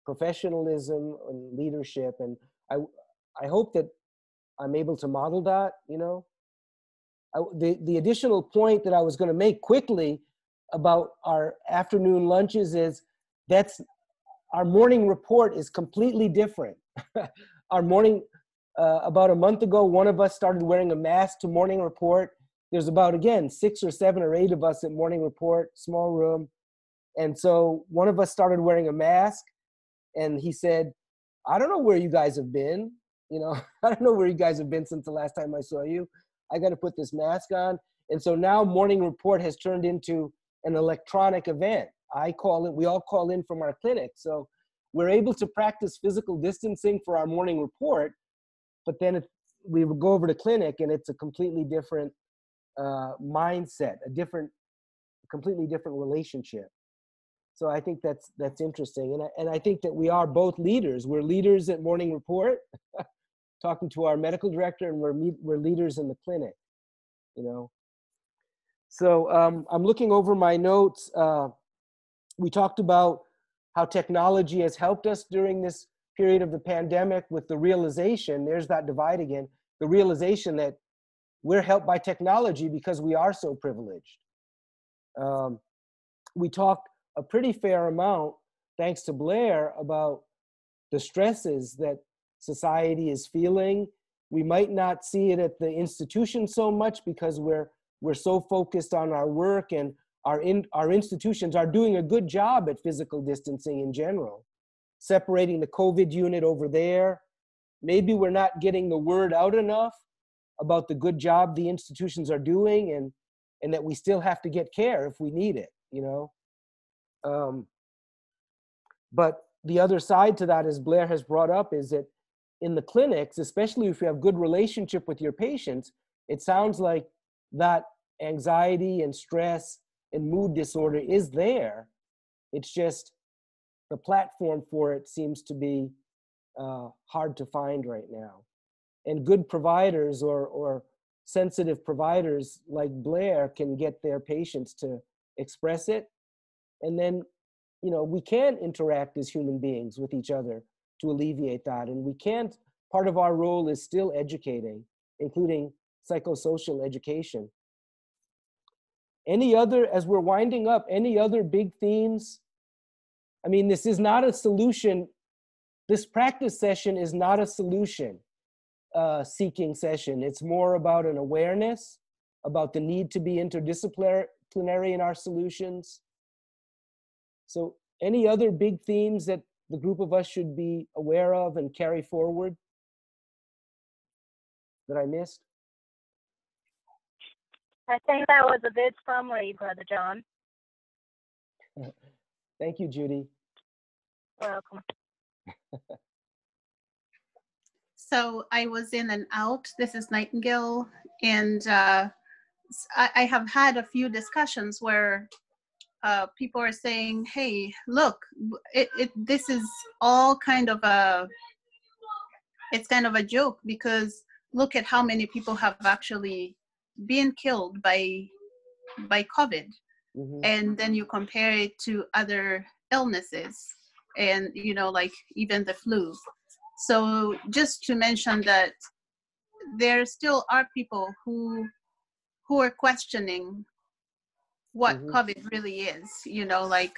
professionalism and leadership. And I hope that I'm able to model that. The additional point that I was going to make quickly about our afternoon lunches is that's our morning report is completely different. Our morning, about a month ago, one of us started wearing a mask to morning report. There's about, again, 6 or 7 or 8 of us at morning report, small room. And so one of us started wearing a mask, and he said, I don't know where you guys have been. I don't know where you guys have been since the last time I saw you. I got to put this mask on. And so now morning report has turned into an electronic event. We all call in from our clinic. So we're able to practice physical distancing for our morning report, but then we would go over to clinic and it's a completely different mindset, completely different relationship. So I think that's interesting. And I think that we are both leaders. We're leaders at morning report, talking to our medical director, and we're leaders in the clinic, So I'm looking over my notes. We talked about how technology has helped us during this period of the pandemic with the realization, there's that divide again, the realization that we're helped by technology because we are so privileged. We talked a pretty fair amount, thanks to Blair, about the stresses that society is feeling. We might not see it at the institution so much because we're so focused on our work, and our institutions are doing a good job at physical distancing in general, separating the COVID unit over there. Maybe we're not getting the word out enough about the good job the institutions are doing, and that we still have to get care if we need it, But the other side to that, as Blair has brought up, is that in the clinics, especially if you have good relationship with your patients, it sounds like that anxiety and stress and mood disorder is there. It's just the platform for it seems to be hard to find right now. And good providers or sensitive providers like Blair can get their patients to express it. And then, we can interact as human beings with each other to alleviate that. And part of our role is still educating, including psychosocial education. As we're winding up, any other big themes? I mean, this is not a solution. This practice session is not a solution. seeking session. It's more about an awareness about the need to be interdisciplinary in our solutions. So any other big themes that the group of us should be aware of and carry forward that I missed? I think that was a good summary, Brother John. Thank you, Judy. Welcome. So I was in and out. This is Nightingale, and I have had a few discussions where people are saying, "Hey, look, this is all kind of it's kind of a joke, because look at how many people have actually been killed by COVID." Mm-hmm. And then you compare it to other illnesses, and like even the flu. So just to mention that there still are people who are questioning what Mm-hmm. COVID really is, like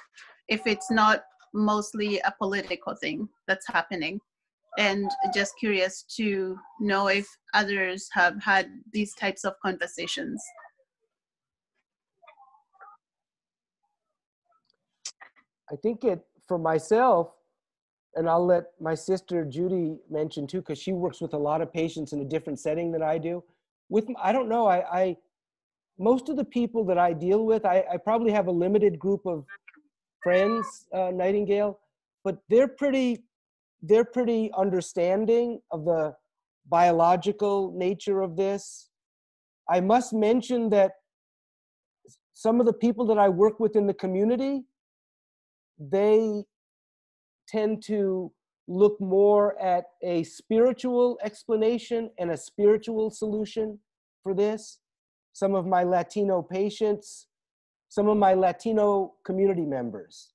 if it's not mostly a political thing that's happening. And just curious to know if others have had these types of conversations. I think for myself, and I'll let my sister Judy mention too, because she works with a lot of patients in a different setting than I do. I don't know, I most of the people that I deal with, I probably have a limited group of friends, Nightingale, but they're pretty understanding of the biological nature of this. I must mention that some of the people that I work with in the community, they tend to look more at a spiritual explanation and a spiritual solution for this. Some of my Latino patients, some of my Latino community members.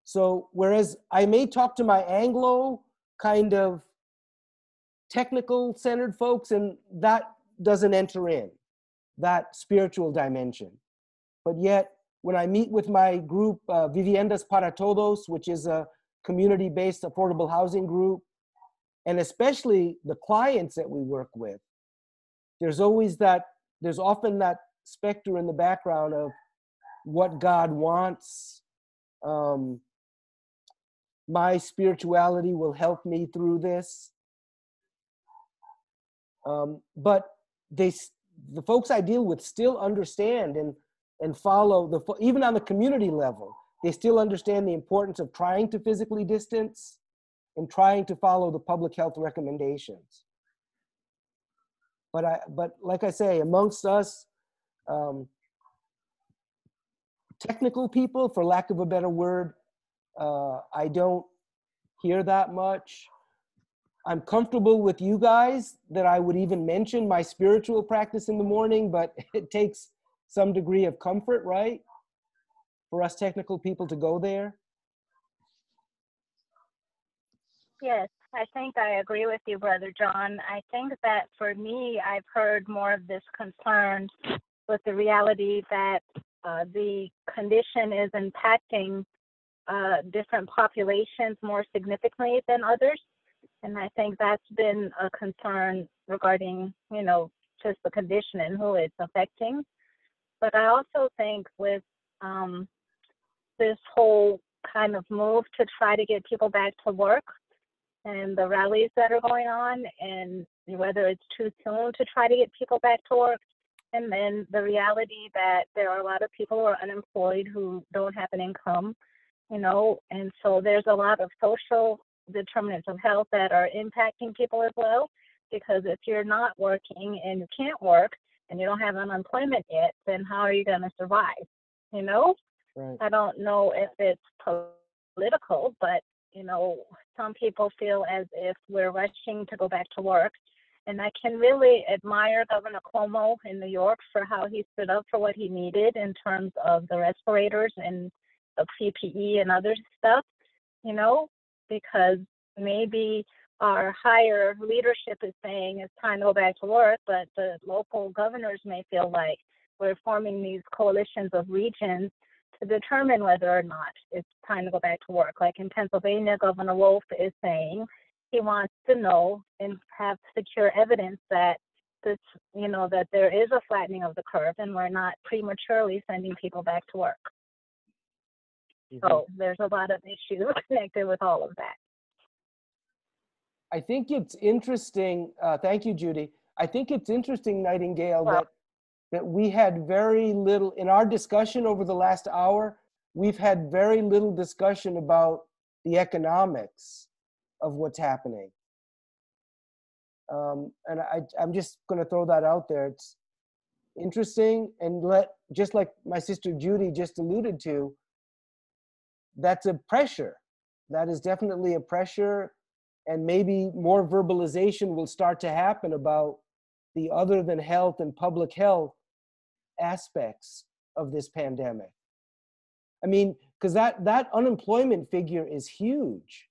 So whereas I may talk to my Anglo kind of technical centered folks, and that doesn't enter in, that spiritual dimension. But yet, when I meet with my group, Viviendas para Todos, which is a community-based affordable housing group, and especially the clients that we work with, there's often that specter in the background of what God wants. My spirituality will help me through this. But the folks I deal with still understand and follow, even on the community level, they still understand the importance of trying to physically distance and trying to follow the public health recommendations. But like I say, amongst us, technical people, for lack of a better word, I don't hear that much. I'm comfortable with you guys that I would even mention my spiritual practice in the morning, but it takes some degree of comfort, right? For us technical people to go there. Yes, I think I agree with you, Brother John. I think that for me, I've heard more of this concern with the reality that the condition is impacting different populations more significantly than others. And I think that's been a concern regarding, just the condition and who it's affecting. But I also think with this whole kind of move to try to get people back to work and the rallies that are going on, and whether it's too soon to try to get people back to work, and then the reality that there are a lot of people who are unemployed who don't have an income, and so there's a lot of social determinants of health that are impacting people as well, because if you're not working and you can't work and you don't have unemployment yet, then how are you going to survive? Right. I don't know if it's political, but some people feel as if we're rushing to go back to work. And I can really admire Governor Cuomo in New York for how he stood up for what he needed in terms of the respirators and the PPE and other stuff, because maybe our higher leadership is saying it's time to go back to work, but the local governors may feel like we're forming these coalitions of regions to determine whether or not it's time to go back to work. Like in Pennsylvania, Governor Wolf is saying, he wants to know and have secure evidence that this, that there is a flattening of the curve and we're not prematurely sending people back to work. Mm-hmm. So there's a lot of issues connected with all of that. I think it's interesting. Thank you, Judy. I think it's interesting, Nightingale, that we had very little, in our discussion over the last hour, we've had very little discussion about the economics of what's happening. And I'm just going to throw that out there. It's interesting, and just like my sister Judy just alluded to, that's a pressure. That is definitely a pressure, and maybe more verbalization will start to happen about the other than health and public health aspects of this pandemic. I mean, because that unemployment figure is huge.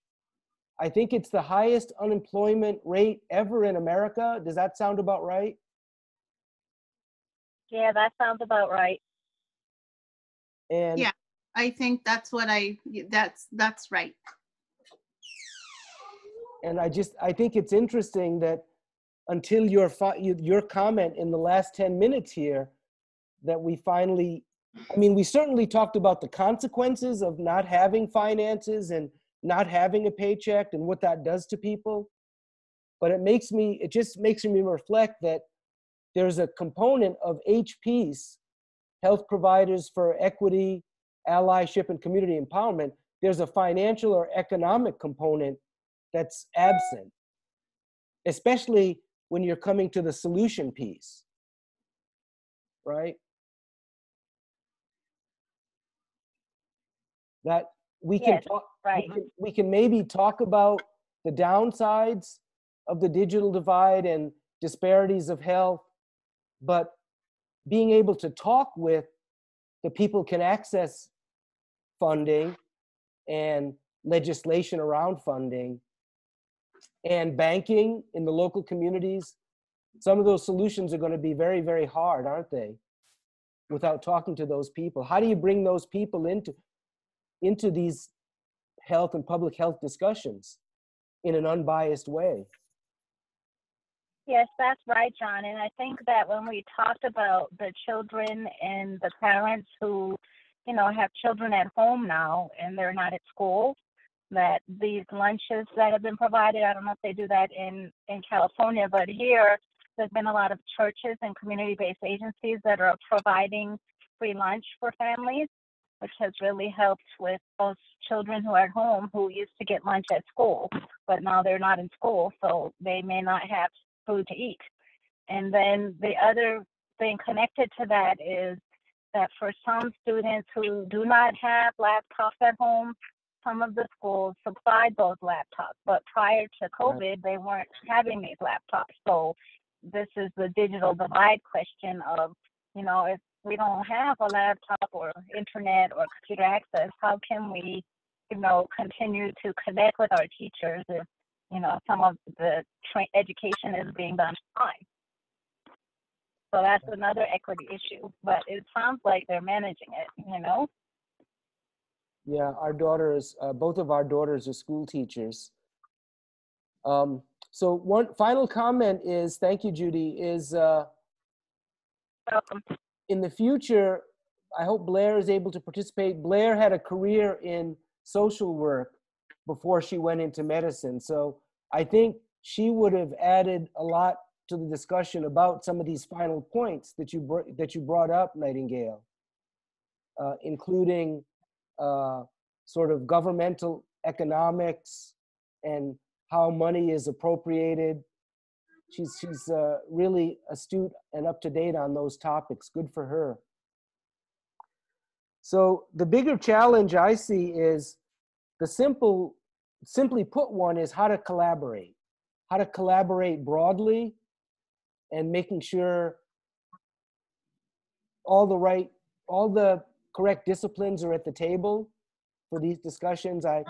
I think it's the highest unemployment rate ever in America. Does that sound about right? Yeah, that sounds about right. And yeah, I think that's what that's right. And I think it's interesting that until your comment in the last 10 minutes here, that we finally, I mean, we certainly talked about the consequences of not having finances and not having a paycheck and what that does to people. But it just makes me reflect that there's a component of HPs, health providers for equity, allyship, and community empowerment. There's a financial or economic component that's absent, especially when you're coming to the solution piece, right? That we can Yes, talk, right. we can maybe talk about the downsides of the digital divide and disparities of health, but being able to talk with the people can access funding and legislation around funding and banking in the local communities. Some of those solutions are going to be very, very hard, aren't they? Without talking to those people. How do you bring those people into these health and public health discussions in an unbiased way? Yes, that's right, John. And I think that when we talked about the children and the parents who, have children at home now and they're not at school, that these lunches that have been provided, I don't know if they do that in California, but here there's been a lot of churches and community-based agencies that are providing free lunch for families, which has really helped with those children who are at home who used to get lunch at school, but now they're not in school, so they may not have food to eat. And then the other thing connected to that is that for some students who do not have laptops at home, some of the schools supplied those laptops, but prior to COVID, they weren't having these laptops. So this is the digital divide question of, if we don't have a laptop or internet or computer access, how can we, continue to connect with our teachers if, some of the education is being done online? So that's another equity issue, but it sounds like they're managing it, Yeah, our daughters, both of our daughters are school teachers. So one final comment is, thank you, Judy, is Welcome. in the future, I hope Blair is able to participate. Blair had a career in social work before she went into medicine. So I think she would have added a lot to the discussion about some of these final points that you brought up, Nightingale, including sort of governmental economics and how money is appropriated. She's really astute and up to date on those topics. Good for her. So the bigger challenge I see is simply put one is how to collaborate broadly and making sure all the correct disciplines are at the table for these discussions. I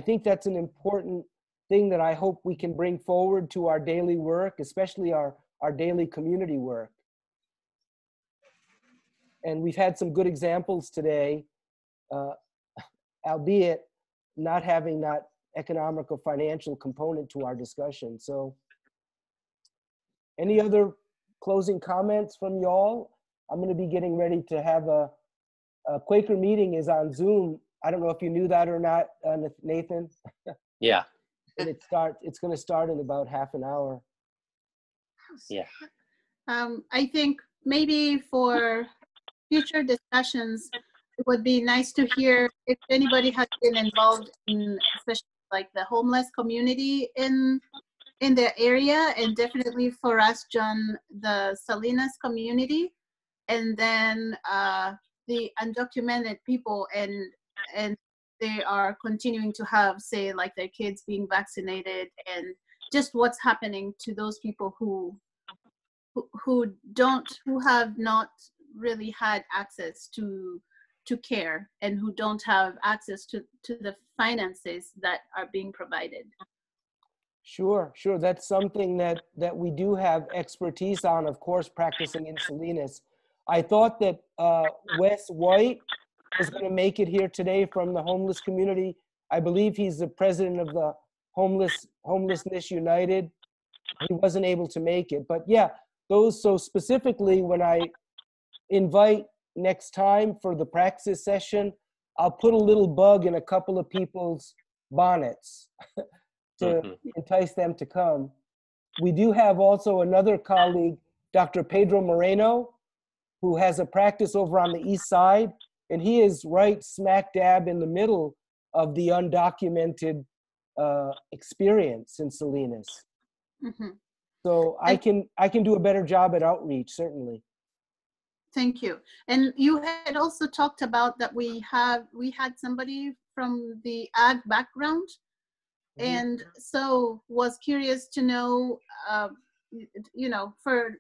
think that's an important thing that I hope we can bring forward to our daily work, especially our daily community work. And we've had some good examples today, albeit not having economic or financial component to our discussion. So any other closing comments from y'all? I'm going to be getting ready to have a Quaker meeting is on Zoom. I don't know if you knew that or not, Nathan. Yeah. And it's going to start in about half an hour. Yeah. I think maybe for future discussions, it would be nice to hear if anybody has been involved in, especially like the homeless community in the area, and definitely for us, John, the Salinas community, and then the undocumented people, and they are continuing to have, say, like their kids being vaccinated, and just what's happening to those people who have not really had access to care, and who don't have access to the finances that are being provided. Sure. That's something that we do have expertise on, of course, practicing in Salinas. I thought that Wes White was going to make it here today from the homeless community. I believe he's the president of the Homelessness United. He wasn't able to make it, but yeah, so specifically when I invite next time for the Praxis session, I'll put a little bug in a couple of people's bonnets to entice them to come. We do have also another colleague, Dr. Pedro Moreno, who has a practice over on the east side, and he is right smack dab in the middle of the undocumented experience in Salinas. Mm-hmm. So I can do a better job at outreach, certainly. Thank you. And you had also talked about that we had somebody from the ag background, and so was curious to know, for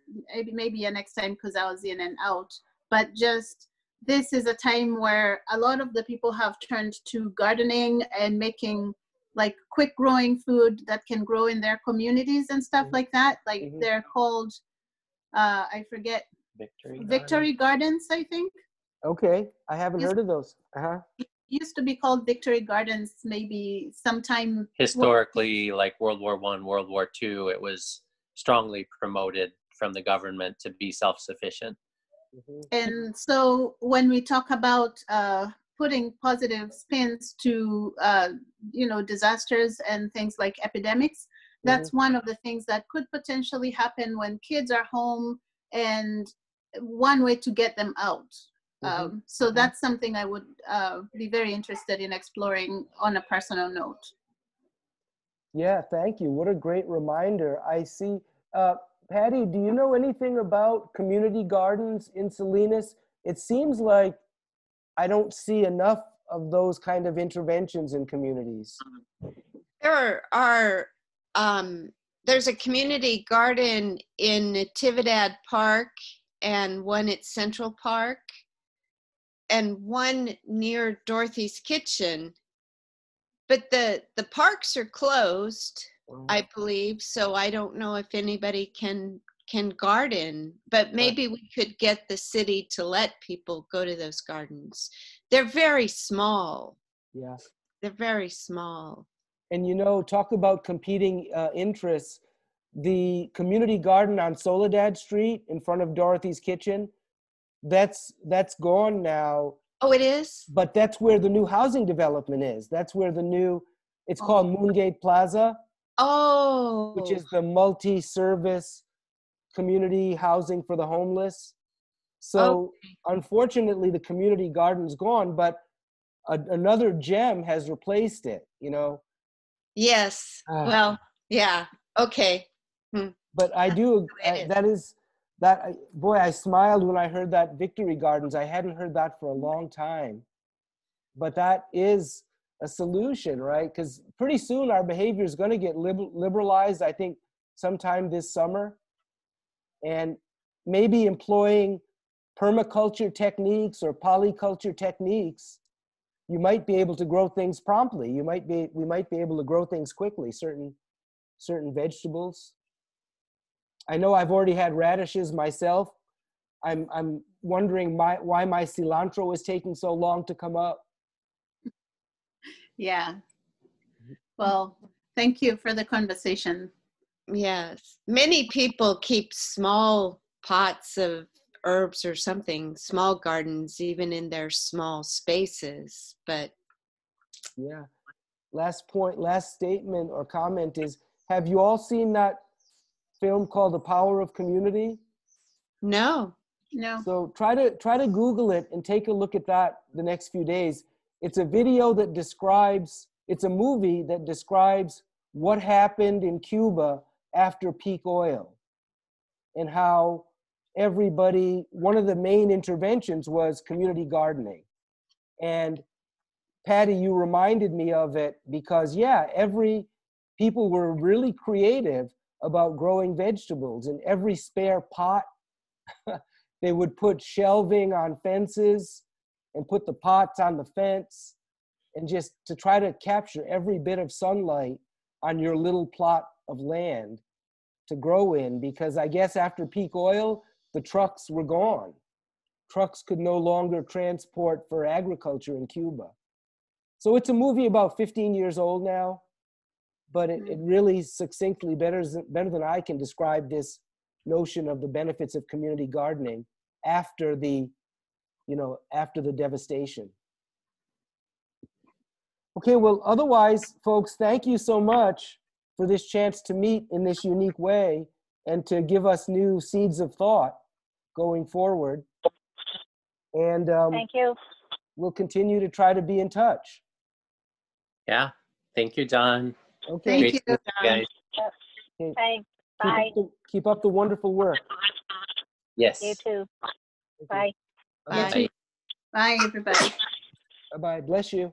maybe a next time, because I was in and out, but just this is a time where a lot of the people have turned to gardening and making like quick growing food that can grow in their communities and stuff like that. Like they're called, I forget, Victory Gardens, I think. Okay, I haven't heard of those. It used to be called Victory Gardens, maybe sometime. Historically, like World War I, World War II, it was strongly promoted from the government to be self-sufficient. And so when we talk about putting positive spins to, disasters and things like epidemics, that's one of the things that could potentially happen when kids are home, and one way to get them out. So that's something I would be very interested in exploring on a personal note. Yeah, thank you. What a great reminder. I see. Patty, do you know anything about community gardens in Salinas? It seems like I don't see enough of those kind of interventions in communities. There are, there's a community garden in Natividad Park, and one at Central Park, and one near Dorothy's Kitchen. But the parks are closed, I believe, so I don't know if anybody can garden, but maybe we could get the city to let people go to those gardens. They're very small. Yeah. They're very small. And talk about competing interests. The community garden on Soledad Street in front of Dorothy's Kitchen, that's gone now. Oh, it is? But that's where the new housing development is. That's where it's called Moongate Plaza. Oh. Which is the multi-service community housing for the homeless. So unfortunately, the community garden's gone, but another gem has replaced it, Yes. Well, yeah. Okay. But I do, boy, I smiled when I heard that Victory Gardens. I hadn't heard that for a long time. But that is a solution, right? Because pretty soon our behavior is going to get liberalized, I think, sometime this summer. And maybe employing permaculture techniques or polyculture techniques, you might be able to grow things promptly. We might be able to grow things quickly, certain vegetables. I know I've already had radishes myself. I'm wondering why my cilantro is taking so long to come up. Yeah. Well, thank you for the conversation. Yes. Many people keep small pots of herbs or something, small gardens, even in their small spaces. But Yeah. Last point, last statement or comment is, have you all seen that film called The Power of Community? no. No. So try to Google it and take a look at that the next few days. It's a video that describes, it's a movie that describes what happened in Cuba after peak oil, and how everybody, one of the main interventions was community gardening. And Patty, you reminded me of it because, yeah, people were really creative about growing vegetables. In every spare pot, they would put shelving on fences and put the pots on the fence, and just to try to capture every bit of sunlight on your little plot of land to grow in, because I guess after peak oil, the trucks were gone. Trucks could no longer transport for agriculture in Cuba. So it's a movie about 15 years old now, but it really succinctly, better than I can describe this notion of the benefits of community gardening after the devastation. Okay, well, otherwise, folks, thank you so much for this chance to meet in this unique way and to give us new seeds of thought going forward. And Thank you. we'll continue to try to be in touch. Yeah. Thank you, John. Okay. Thank Great you. to meet you guys. Okay. Thanks. Bye. Keep up the wonderful work. Yes. You too. Okay. Bye. Bye. Bye. Bye, everybody. Bye-bye. Bless you.